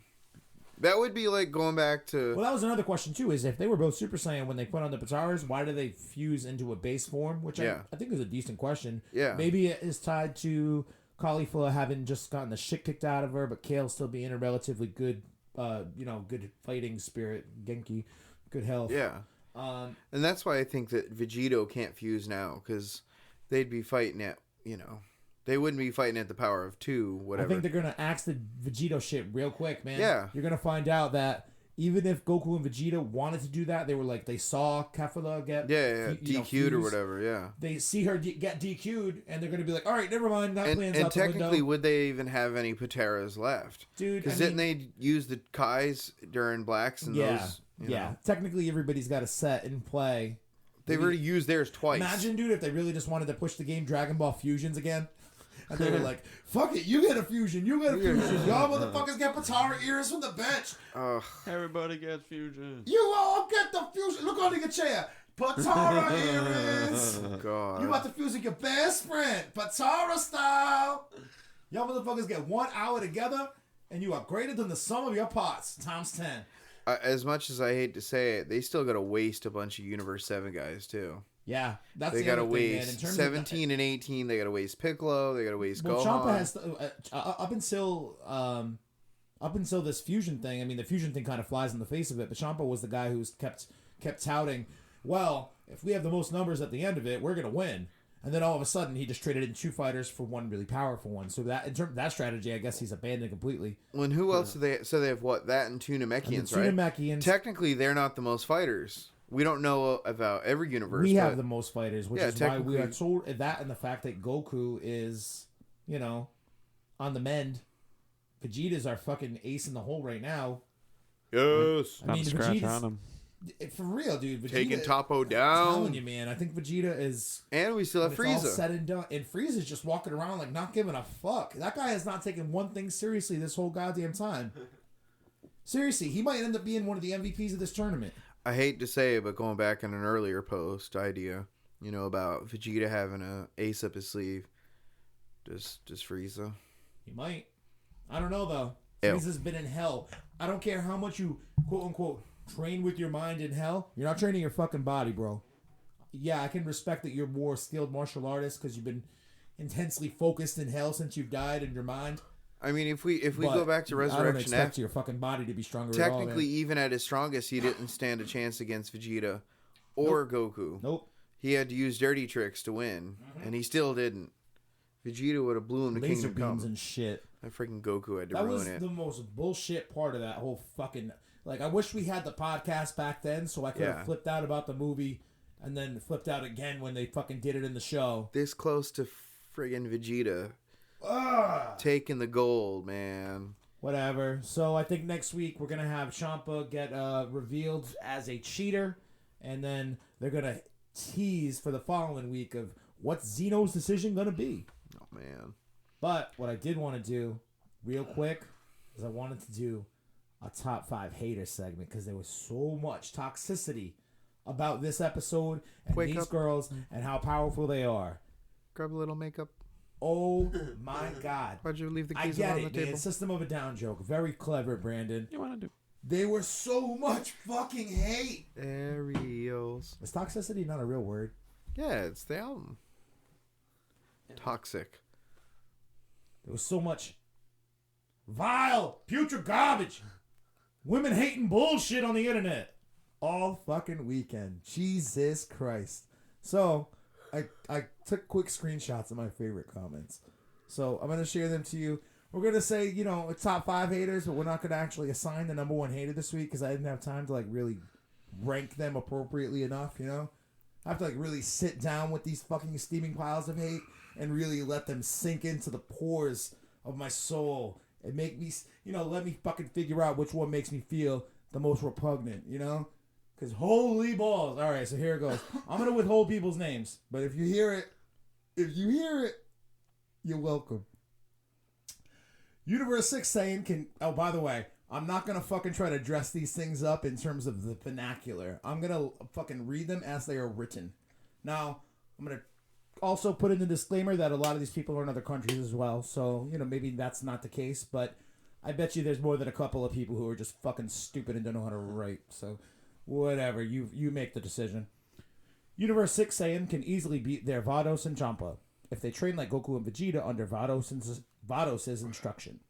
That would be like going back to... Well, that was another question, too, is if they were both Super Saiyan when they put on the Pataras, why do they fuse into a base form? Which I think is a decent question. Yeah. Maybe it is tied to Caulifla having just gotten the shit kicked out of her, but Kale still being a relatively good, good fighting spirit, Genki, good health. Yeah. And that's why I think that Vegito can't fuse now, because they'd be fighting at, they wouldn't be fighting at the power of 2, whatever. I think they're going to axe the Vegito shit real quick, man. Yeah. You're going to find out that even if Goku and Vegeta wanted to do that, they were like, they saw Kefla get DQ'd or whatever, yeah. They see her get DQ'd, and they're going to be like, all right, never mind, that plan's and out the window. technically, would they even have any Pateras left? Dude, because didn't they use the Kais during Blacks and those? Technically, everybody's got a set in play. They've already used theirs twice. Imagine, dude, if they really just wanted to push the game Dragon Ball Fusions again. And they were like, fuck it, you get a fusion, you get a fusion. Y'all motherfuckers get Patara ears from the bench. Everybody gets fusion. You all get the fusion. Look under your chair. Patara earrings. God. You about to fuse with your best friend. Patara style. Y'all motherfuckers get 1 hour together, and you are greater than the sum of your parts, times 10. As much as I hate to say it, they still got to waste a bunch of Universe 7 guys, too. Yeah, that's they the got to other thing, man. waste 17 and 18. They got to waste Piccolo. They got to waste Gohan. Champa has up until this fusion thing. I mean, the fusion thing kind of flies in the face of it. But Champa was the guy who's kept touting, well, if we have the most numbers at the end of it, we're gonna win. And then all of a sudden, he just traded in 2 fighters for one really powerful one. So that in terms of that strategy, I guess he's abandoned completely. When who else do they? So they have what? That and 2 Namekians, right? Namekians. Technically, they're not the most fighters. We don't know about every universe. We have the most fighters, which is why we are told that, and the fact that Goku is, on the mend. Vegeta's our fucking ace in the hole right now. Yes. I mean, scratch on him. For real, dude. Vegeta, taking Topo down. I'm telling you, man. I think Vegeta is. And we still have Frieza. All said and done, and Frieza's just walking around like not giving a fuck. That guy has not taken one thing seriously this whole goddamn time. Seriously, he might end up being one of the MVPs of this tournament. I hate to say it, but going back in an earlier post idea, about Vegeta having a ace up his sleeve, just Frieza. He might. I don't know though. Ew. Frieza's been in hell. I don't care how much you quote unquote train with your mind in hell. You're not training your fucking body, bro. Yeah, I can respect that you're more skilled martial artist because you've been intensely focused in hell since you've died in your mind. I mean, if we go back to Resurrection I don't expect your fucking body to be stronger. Technically, at all, even at his strongest, he didn't stand a chance against Vegeta or Goku. Nope. He had to use dirty tricks to win, and he still didn't. Vegeta would have blew him to Laser Kingdom Come. beams and shit. That freaking Goku had to ruin it. That was the most bullshit part of that whole fucking... Like, I wish we had the podcast back then so I could have flipped out about the movie and then flipped out again when they fucking did it in the show. This close to friggin' Vegeta. Taking the gold, man. Whatever. So I think next week we're going to have Champa get revealed as a cheater, and then they're going to tease for the following week of what's Zeno's decision going to be. Oh, man. But what I did want to do real quick is I wanted to do a top 5 hater segment because there was so much toxicity about this episode and these girls and how powerful they are. Grab a little makeup. Oh my God. Why'd you leave the keys on the table? Man. System of a Down joke. Very clever, Brandon. You want to do? They were so much fucking hate. Aerials. Is toxicity not a real word? Yeah, it's the album. Toxic. There was so much vile, putrid garbage. Women hating bullshit on the internet. All fucking weekend. Jesus Christ. So, I took quick screenshots of my favorite comments. So, I'm going to share them to you. We're going to say, top 5 haters, but we're not going to actually assign the number 1 hater this week because I didn't have time to, really rank them appropriately enough, I have to, really sit down with these fucking steaming piles of hate and really let them sink into the pores of my soul and make me, let me fucking figure out which one makes me feel the most repugnant, Because holy balls. All right, so here it goes. I'm going to withhold people's names. But if you hear it, you're welcome. Universe 6 saying can... Oh, by the way, I'm not going to fucking try to dress these things up in terms of the vernacular. I'm going to fucking read them as they are written. Now, I'm going to also put in the disclaimer that a lot of these people are in other countries as well. So, maybe that's not the case. But I bet you there's more than a couple of people who are just fucking stupid and don't know how to write. So, whatever. You make the decision. Universe 6 Saiyan can easily beat their Vados and Champa if they train like Goku and Vegeta under Vados' instruction.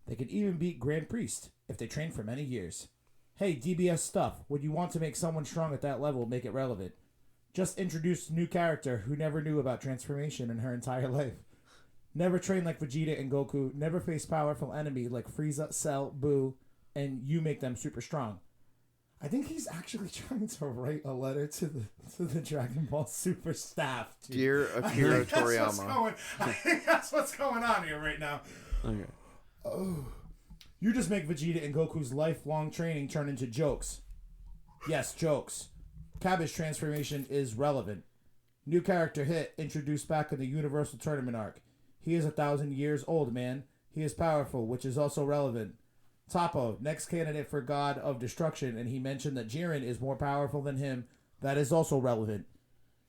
They can even beat Grand Priest if they train for many years. Hey, DBS stuff. Would you want to make someone strong at that level make it relevant? Just introduce a new character who never knew about transformation in her entire life. Never train like Vegeta and Goku. Never face powerful enemy like Frieza, Cell, Boo, and you make them super strong. I think he's actually trying to write a letter to the Dragon Ball Super staff. Dude. Dear Akira Toriyama. I think that's what's going on here right now. Okay. Oh. You just make Vegeta and Goku's lifelong training turn into jokes. Yes, jokes. Cabbage transformation is relevant. New character hit, introduced back in the Universal Tournament arc. He is 1,000 years old, man. He is powerful, which is also relevant. Toppo, next candidate for God of Destruction, and he mentioned that Jiren is more powerful than him. That is also relevant.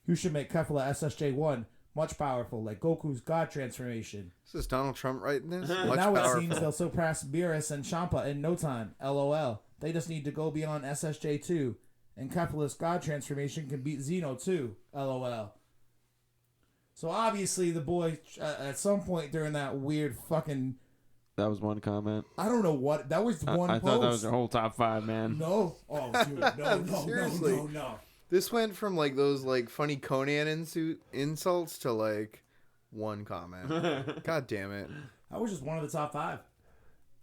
You should make Kefla SSJ1 much powerful, like Goku's God transformation. Is this Donald Trump writing this? Much Now powerful. it seems they'll surpass Beerus and Champa in no time. LOL. They just need to go beyond SSJ2. And Kefla's God transformation can beat Xeno too. LOL. So obviously the boy, at some point during that weird fucking... That was one comment. I don't know what... That was one I post. thought that was your whole top 5, man. No. Oh, dude. No, Seriously. no. This went from like those like funny Conan insults to like one comment. God damn it. That was just one of the top 5.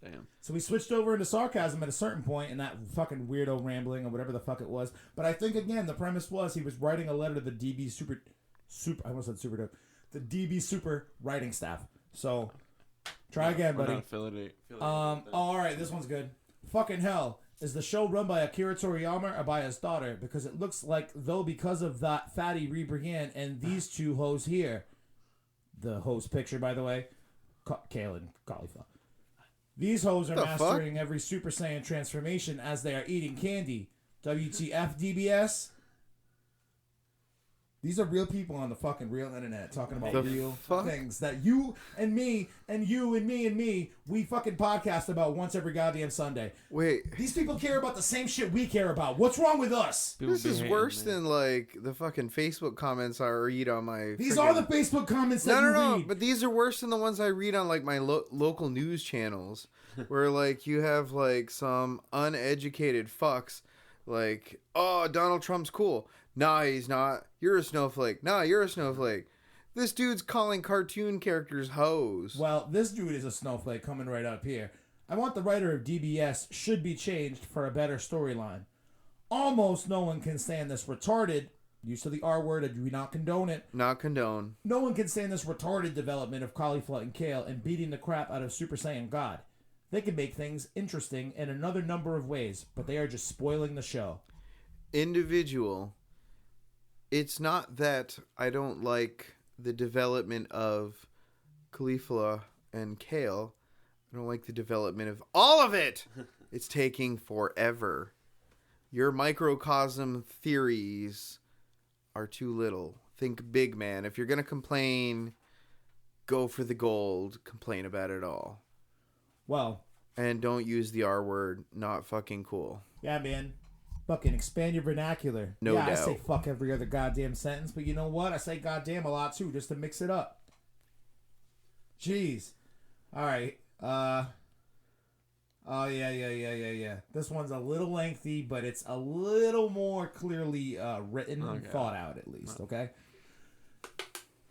Damn. So we switched over into sarcasm at a certain point in that fucking weirdo rambling or whatever the fuck it was. But I think, again, the premise was he was writing a letter to the DB Super... I almost said Super Dope. The DB Super writing staff. So... Try again, buddy. All right, this one's good. Fucking hell. Is the show run by Akira Toriyama or by his daughter? Because it looks like though because of that fatty Rebrigan and these two hoes here. The host picture, by the way. Kalen, cauliflower. These hoes are mastering every Super Saiyan transformation as they are eating candy. WTF, DBS? These are real people on the fucking real internet talking about real things that you and me and you and me and me, we fucking podcast about once every goddamn Sunday. Wait. These people care about the same shit we care about. What's wrong with us? This is worse than like the fucking Facebook comments I read on my... These are the Facebook comments that you read. No, but these are worse than the ones I read on like my local news channels where like you have like some uneducated fucks like, oh, Donald Trump's cool. Nah, he's not. You're a snowflake. Nah, you're a snowflake. This dude's calling cartoon characters hoes. Well, this dude is a snowflake coming right up here. I want the writer of DBS should be changed for a better storyline. Almost no one can stand this retarded, use of the R word, I do not condone it. Not condone. No one can stand this retarded development of Caulifla and Kale and beating the crap out of Super Saiyan God. They can make things interesting in another number of ways, but they are just spoiling the show. Individual. It's not that I don't like the development of Caulifla and Kale. I don't like the development of all of it. It's taking forever. Your microcosm theories are too little. Think big, man. If you're going to complain, go for the gold. Complain about it all. Well. And don't use the R word. Not fucking cool. Yeah, man. Fucking expand your vernacular. No doubt. I say fuck every other goddamn sentence, but you know what? I say goddamn a lot too, just to mix it up. Jeez. Alright. Oh, yeah. This one's a little lengthy, but it's a little more clearly written and thought out, at least, okay?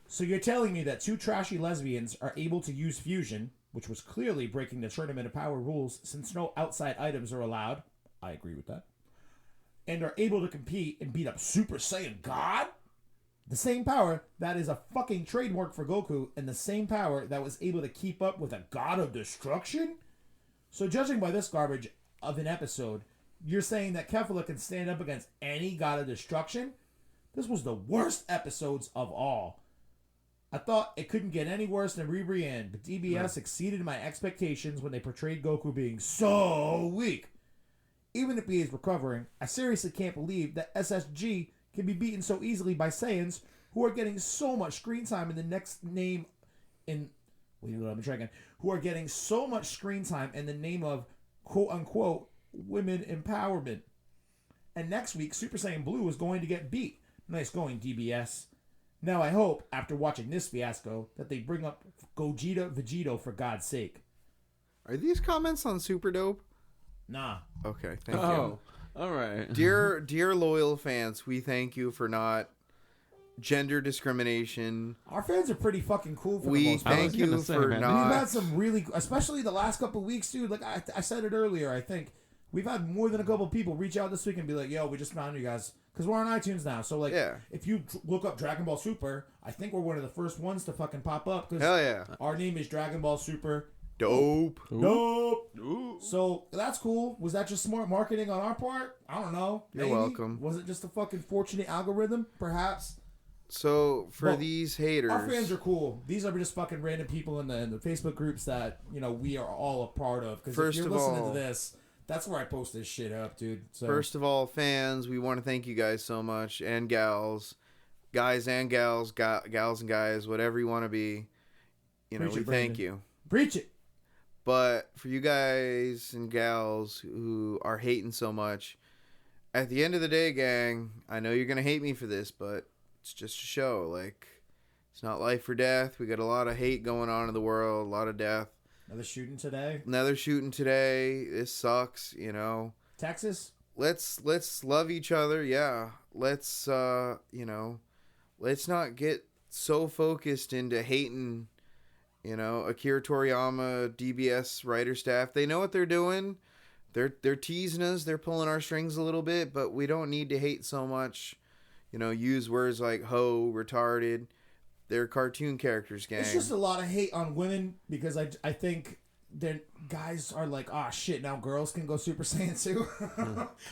So you're telling me that two trashy lesbians are able to use fusion, which was clearly breaking the Tournament of Power rules since no outside items are allowed. I agree with that. And are able to compete and beat up Super Saiyan God? The same power that is a fucking trademark for Goku, and the same power that was able to keep up with a God of Destruction? So judging by this garbage of an episode, you're saying that Kefla can stand up against any god of destruction? This was the worst episodes of all. I thought it couldn't get any worse than Ribrianne, but DBS exceeded my expectations when they portrayed Goku being so weak. Even if he is recovering, I seriously can't believe that SSG can be beaten so easily by Saiyans who are getting so much screen time in the next name in... Wait, let me try again. Who are getting so much screen time in the name of quote-unquote women empowerment. And next week, Super Saiyan Blue is going to get beat. Nice going, DBS. Now I hope, after watching this fiasco, that they bring up Gogeta Vegito for God's sake. Are these comments on SuperDope? Nah. Okay, thank Oh, all right. you. Dear loyal fans, we thank you for not gender discrimination. Our fans are pretty fucking cool for the We most part. thank you for We've not... had some really, especially the last couple of weeks, dude. Like I said it earlier, I think we've had more than a couple of people reach out this week and be like, "Yo, we just found you guys," because we're on iTunes now. So like, if you look up Dragon Ball Super, I think we're one of the first ones to fucking pop up. Cause Hell yeah. Our name is Dragon Ball Super Dope. Dope. Ooh. So that's cool. Was that just smart marketing on our part? I don't know. You're welcome. Was it just a fucking fortunate algorithm? Perhaps. So for Well, these haters, our fans are cool. These are just fucking random people in the Facebook groups that we are all a part of. Because if you're listening to this, that's where I post this shit up, dude. So first of all, fans, we want to thank you guys so much, and gals, guys and gals, gals and guys, whatever you want to be. We thank you. Preach it. But for you guys and gals who are hating so much, at the end of the day, gang, I know you're gonna hate me for this, but it's just a show. Like, it's not life or death. We got a lot of hate going on in the world, a lot of death. Another shooting today. This sucks, Texas. Let's love each other. Yeah. Let's let's not get so focused into hating, Akira Toriyama, DBS writer staff. They know what they're doing. They're teasing us. They're pulling our strings a little bit, but we don't need to hate so much. Use words like hoe, retarded. They're cartoon characters, gang. It's just a lot of hate on women because I think guys are like, ah, shit, now girls can go Super Saiyan too.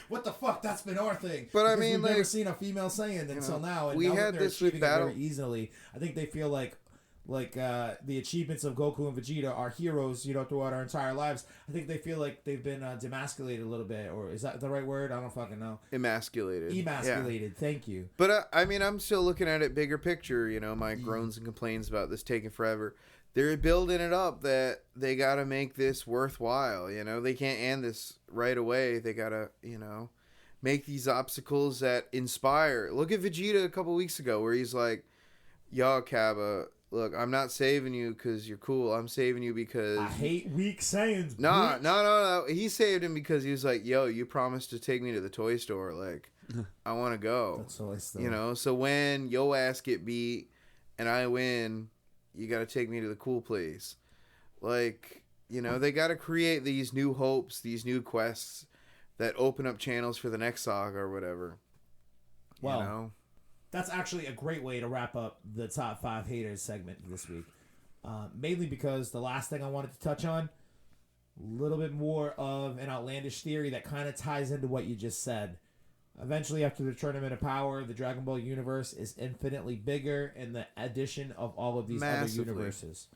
What the fuck? That's been our thing. But because we've never seen a female Saiyan until now, and we now had they're this with achieving Battle it very easily. I think they feel like the achievements of Goku and Vegeta are heroes, throughout our entire lives. I think they feel like they've been demasculated a little bit, or is that the right word? I don't fucking know. Emasculated. Yeah. Thank you. But I'm still looking at it bigger picture. My groans and complaints about this taking forever. They're building it up that they got to make this worthwhile. They can't end this right away. They got to, make these obstacles that inspire. Look at Vegeta a couple weeks ago where he's like, "Yo, Kaba, look, I'm not saving you because you're cool. I'm saving you because... I hate weak Saiyans. No. He saved him because he was like, yo, you promised to take me to the toy store. Like, I want to go. That's all I still... So when yo ass get beat and I win, you got to take me to the cool place. Like, they got to create these new hopes, these new quests that open up channels for the next saga or whatever. Well... That's actually a great way to wrap up the top 5 haters segment this week. Mainly because the last thing I wanted to touch on, a little bit more of an outlandish theory that kind of ties into what you just said. Eventually, after the Tournament of Power, the Dragon Ball universe is infinitely bigger in the addition of all of these other universes.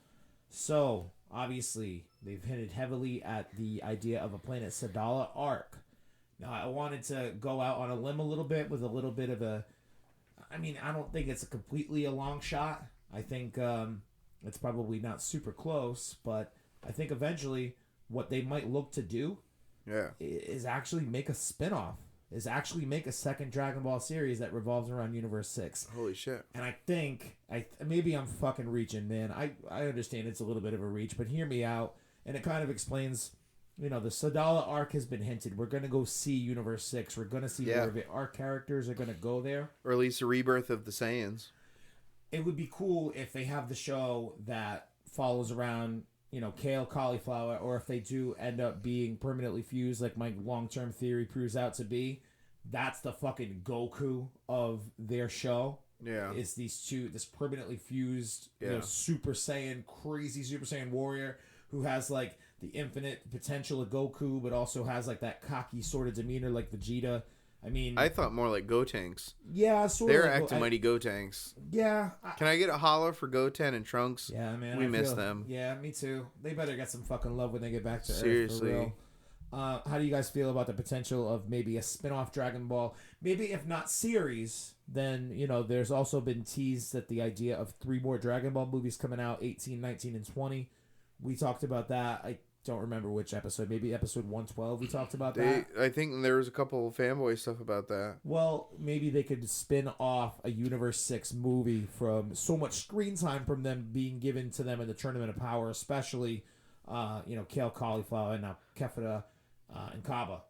So, obviously, they've hinted heavily at the idea of a Planet Sadala arc. Now, I wanted to go out on a limb a little bit with a little bit of a... I don't think it's completely a long shot. I think it's probably not super close, but I think eventually what they might look to do is actually make a spinoff, is actually make a second Dragon Ball series that revolves around Universe 6. Holy shit. And I think, maybe I'm fucking reaching, man. I understand it's a little bit of a reach, but hear me out. And it kind of explains... the Sadala arc has been hinted. We're going to go see Universe 6. We're going to see more of it. Our characters are going to go there. Or at least a rebirth of the Saiyans. It would be cool if they have the show that follows around, Kale Cauliflower, or if they do end up being permanently fused, like my long-term theory proves out to be. That's the fucking Goku of their show. Yeah. It's this permanently fused, Super Saiyan, crazy Super Saiyan warrior who has, the infinite potential of Goku, but also has like that cocky sort of demeanor like Vegeta. I mean, I thought more like Gotenks. yeah, sort They're of. Like, acting mighty Gotenks. Yeah. Can I get a holler for Goten and Trunks? Yeah, man. We I miss feel, them. Yeah, me too. They better get some fucking love when they get back to Seriously. Earth. For real. How do you guys feel about the potential of maybe a spin-off Dragon Ball? Maybe if not series, then, there's also been teased that the idea of 3 more Dragon Ball movies coming out, 18, 19, and 20. We talked about that. I don't remember which episode. Maybe episode 112 we talked about that. I think there was a couple of fanboy stuff about that. Well, maybe they could spin off a Universe 6 movie from so much screen time from them being given to them in the Tournament of Power, especially, Kale Cauliflower and now Kefira and Kaba.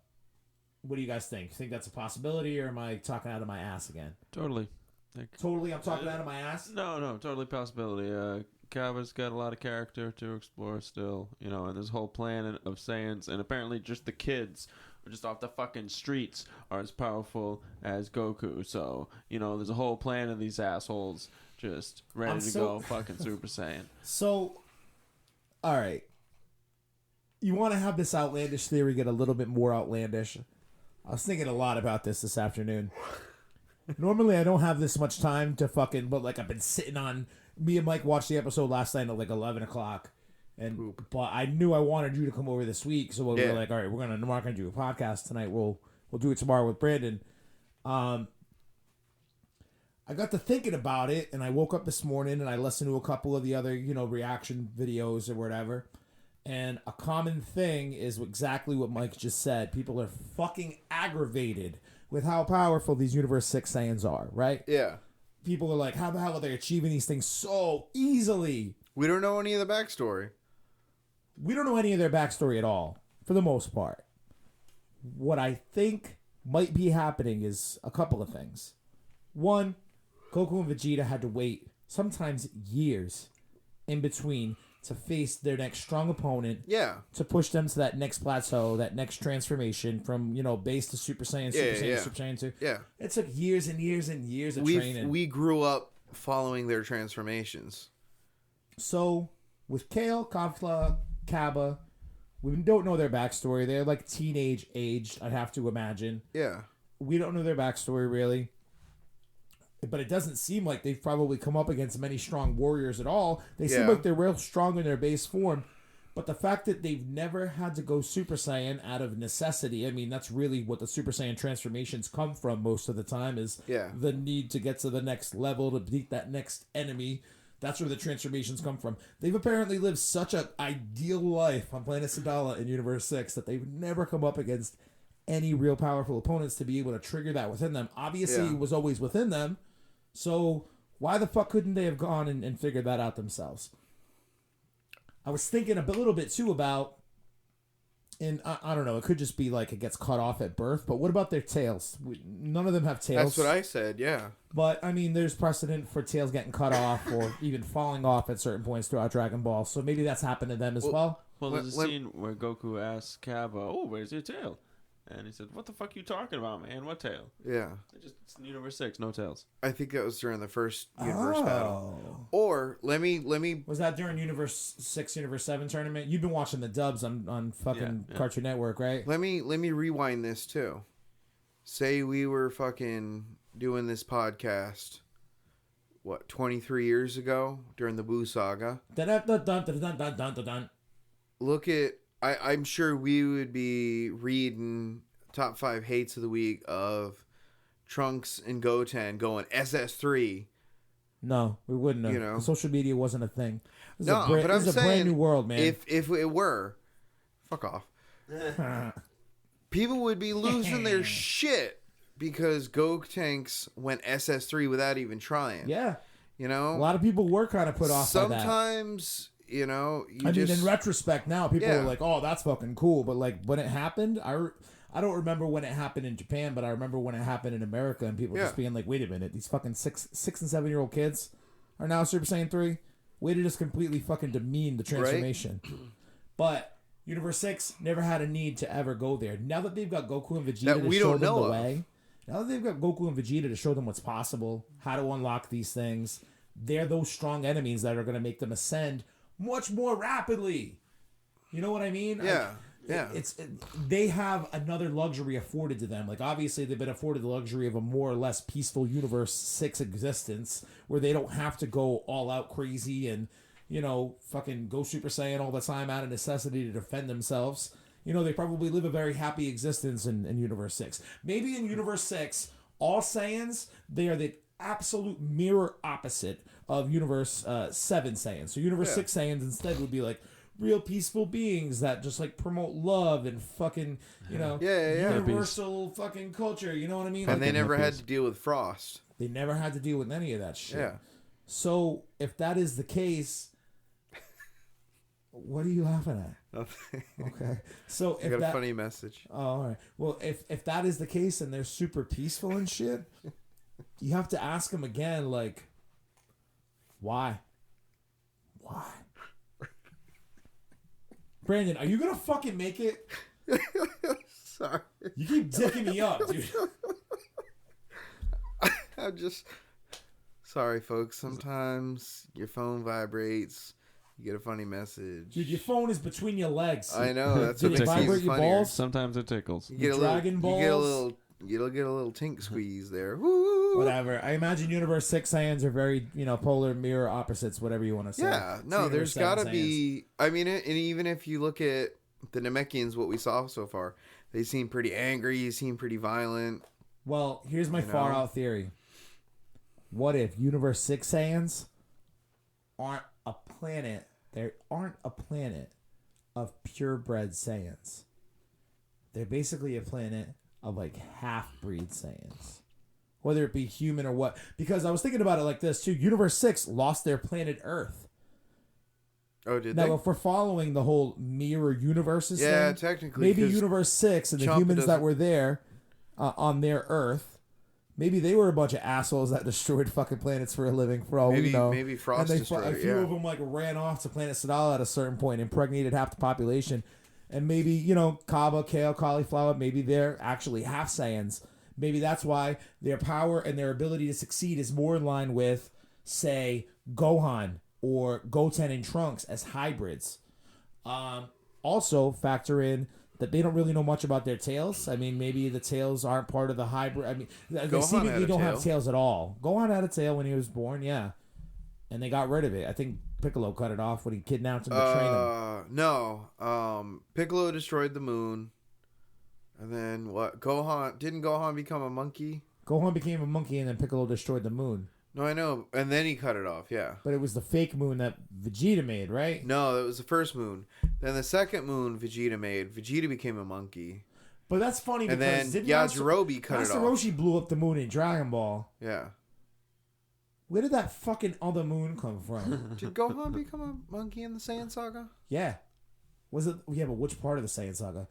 What do you guys think? Think that's a possibility, or am I talking out of my ass again? Totally. Totally, I'm talking out of my ass? No, totally possibility. Kaba's got a lot of character to explore still, and this whole planet of Saiyans, and apparently just the kids just off the fucking streets are as powerful as Goku. So, there's a whole planet of these assholes just ready to go fucking Super Saiyan. So, all right. You want to have this outlandish theory get a little bit more outlandish? I was thinking a lot about this afternoon. Normally, I don't have this much time to fucking, but like I've been sitting on. Me and Mike watched the episode last night at like 11 o'clock, but I knew I wanted you to come over this week, so we were like, all right, we're not gonna do a podcast tonight. We'll do it tomorrow with Brandon. I got to thinking about it, and I woke up this morning and I listened to a couple of the other reaction videos or whatever. And a common thing is exactly what Mike just said. People are fucking aggravated with how powerful these Universe 6 Saiyans are, right? Yeah. People are like, how the hell are they achieving these things so easily? We don't know any of the backstory. We don't know any of their backstory at all, for the most part. What I think might be happening is a couple of things. One, Goku and Vegeta had to wait sometimes years in between to face their next strong opponent. Yeah. To push them to that next plateau, that next transformation from, base to Super Saiyan, Super Saiyan, Super Saiyan 2. Yeah. It took years and years and years of training. We grew up following their transformations. So, with Kale, Kafla, Kaba, we don't know their backstory. They're like teenage aged, I'd have to imagine. Yeah. We don't know their backstory, really. But it doesn't seem like they've probably come up against many strong warriors at all. They seem like they're real strong in their base form. But the fact that they've never had to go Super Saiyan out of necessity, I mean, that's really what the Super Saiyan transformations come from most of the time, is the need to get to the next level, to beat that next enemy. That's where the transformations come from. They've apparently lived such an ideal life on planet Sadala in Universe 6 that they've never come up against any real powerful opponents to be able to trigger that within them. Obviously, it was always within them. So why the fuck couldn't they have gone and figured that out themselves? I was thinking a little bit too about, and I don't know, it could just be like it gets cut off at birth, but what about their tails? None of them have tails. That's what I said, yeah. But, I mean, there's precedent for tails getting cut off or even falling off at certain points throughout Dragon Ball, so maybe that's happened to them as well. Well, there's a scene where Goku asks Kaba, "Oh, where's your tail?" And he said, "What the fuck you talking about, man? What tail?" Yeah. It's Universe 6, no tails. I think that was during the first Universe battle. Or, let me... Was that during Universe 6, Universe 7 tournament? You've been watching the dubs on fucking Cartoon Network, right? Let me rewind this, too. Say we were fucking doing this podcast, 23 years ago, during the Buu Saga? Look at... I'm sure we would be reading top 5 hates of the week of Trunks and Goten going SS3. No, we wouldn't have. The social media wasn't a thing. This but I'm is a saying, brand new world, man. If it were, fuck off. People would be losing their shit because Gotenks went SS3 without even trying. Yeah. A lot of people were kind of put off by that. Sometimes... I mean, in retrospect now, people are like, oh, that's fucking cool. But, like, when it happened, I don't remember when it happened in Japan, but I remember when it happened in America and people just being like, wait a minute, these fucking 6 and 7 year old kids are now Super Saiyan 3? Way to just completely fucking demean the transformation. Right? But Universe 6 never had a need to ever go there. Now that they've got Goku and Vegeta to show them the way, now that they've got Goku and Vegeta to show them what's possible, how to unlock these things, they're those strong enemies that are going to make them ascend much more rapidly. You know what I mean? Yeah. Yeah. They have another luxury afforded to them. Like, obviously, they've been afforded the luxury of a more or less peaceful Universe 6 existence where they don't have to go all out crazy and, you know, fucking go Super Saiyan all the time out of necessity to defend themselves. You know, they probably live a very happy existence in Universe 6. Maybe in Universe 6, all Saiyans, they are the absolute mirror opposite of Universe 7 Saiyans. So Universe 6 Saiyans instead would be like real peaceful beings that just like promote love and fucking, you know, universal fucking culture. You know what I mean? And like, they never had to deal with Frost. They never had to deal with any of that shit. Yeah. So if that is the case, what are you laughing at? Nothing. Okay. So I if got that, a funny message. Oh, all right. Well, if that is the case and they're super peaceful and shit, you have to ask them again, like, why? Why? Brandon, are you gonna fucking make it? Sorry. You keep dicking me up, dude. I'm just sorry, folks. Sometimes your phone vibrates. You get a funny message. Dude, your phone is between your legs. I know. That's Did what it makes vibrate it your funnier. balls? Sometimes it tickles. You get a Dragon little, you get a balls? little, you'll get a little tink squeeze there. Woo! Whatever. I imagine Universe 6 Saiyans are very, you know, polar mirror opposites, whatever you want to say. Yeah. No, So there's Universe got to 7 be. I mean, and even if you look at the Namekians, what we saw so far, they seem pretty angry. They seem pretty violent. Well, here's my far out theory. What if Universe 6 Saiyans aren't a planet? They aren't a planet of purebred Saiyans. They're basically a planet of like half-breed Saiyans. Whether it be human or what. Because I was thinking about it like this too. Universe 6 lost their planet Earth. Oh, did Now, they? if we're following the whole mirror universes Yeah, thing, technically. maybe 'cause Universe 6 and the Champa humans that doesn't- were there on their Earth, maybe they were a bunch of assholes that destroyed fucking planets for a living, for all we know. Maybe Frost and destroyed a it, few yeah. of them like ran off to planet Sadala at a certain point, impregnated half the population. And maybe, you know, Kaba, kale, cauliflower, maybe they're actually half Saiyans. Maybe that's why their power and their ability to succeed is more in line with, say, Gohan or Goten and Trunks as hybrids. Also factor in that they don't really know much about their tails. I mean, maybe the tails aren't part of the hybrid. I mean, they Gohan seemingly had a don't tail. have tails at all. Gohan had a tail when he was born, yeah. And they got rid of it. I think Piccolo cut it off when he kidnapped him to train him. No. Piccolo destroyed the moon. And then what? Didn't Gohan become a monkey? Gohan became a monkey and then Piccolo destroyed the moon. No, I know. And then he cut it off, yeah. But it was the fake moon that Vegeta made, right? No, that was the first moon. Then the second moon Vegeta made. Vegeta became a monkey. But that's funny And because then didn't Yajirobe cut it Master off. Roshi blew up the moon in Dragon Ball. Yeah. Where did that fucking other moon come from? Did Gohan become a monkey in the Saiyan Saga? Yeah. Was it? Yeah, but which part of the Saiyan Saga?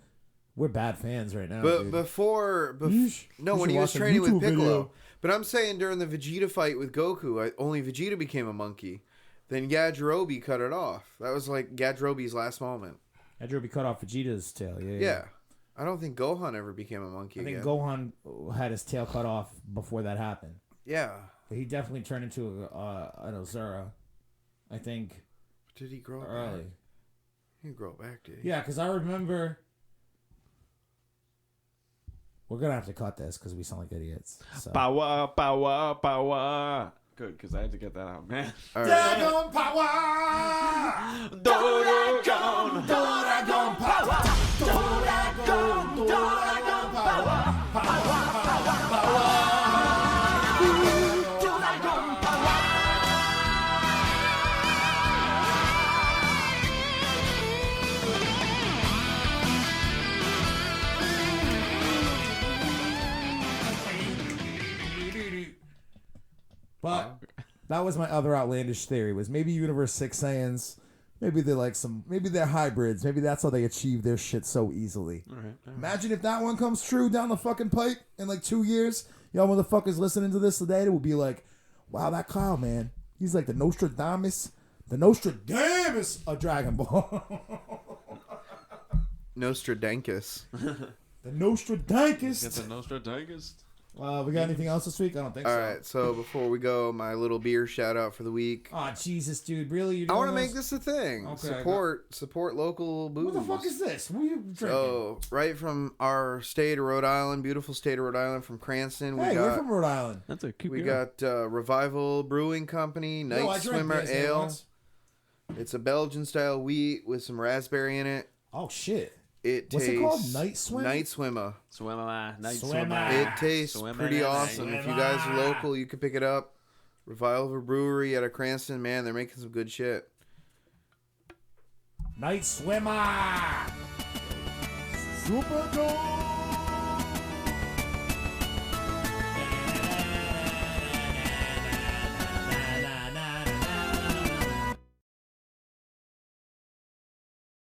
We're bad fans right now. But dude. before You when should he was watch a training with YouTube Piccolo. video. But I'm saying during the Vegeta fight with Goku, only Vegeta became a monkey. Then Yajirobe cut it off. That was like Yajirobe's last moment. Yajirobe cut off Vegeta's tail. Yeah. Yeah. I don't think Gohan ever became a monkey I think again. Gohan had his tail cut off before that happened. Yeah. But he definitely turned into an Ozura. I think Did he grow it early. back? He didn't grow it back, did he? Yeah, because I remember. We're gonna have to cut this because we sound like idiots. So. Power, power, power. Good, because I had to get that out, man. All right. Dragon power! Doragon! Dragon power! Dragon power! But that was my other outlandish theory, was maybe Universe 6 Saiyans, maybe they're like maybe they're hybrids. Maybe that's how they achieve their shit so easily. All right. Imagine if that one comes true down the fucking pipe in like 2 years. Y'all motherfuckers listening to this today, it will be like, wow, that Kyle, man, he's like the Nostradamus of Dragon Ball. Nostradamus. The Nostradamus. Get the Nostradamus. We got anything else this week? I don't think so. All right, so before we go, my little beer shout out for the week. Oh, Jesus, dude. Really? I want to make this a thing. Okay, Support local booze. What the fuck is this? What are you drinking? So, right from our state of Rhode Island, beautiful state of Rhode Island, from Cranston. We're from Rhode Island. That's a cute We beer. got Revival Brewing Company, Night Swimmer Ale. It's a Belgian-style wheat with some raspberry in it. Oh, shit. What's it called? Night Swim? Night Swimmer. Night Swimmer. It tastes pretty awesome. If you guys are local, you can pick it up. Revival Brewery out of Cranston. Man, they're making some good shit. Night Swimmer. Super Dope.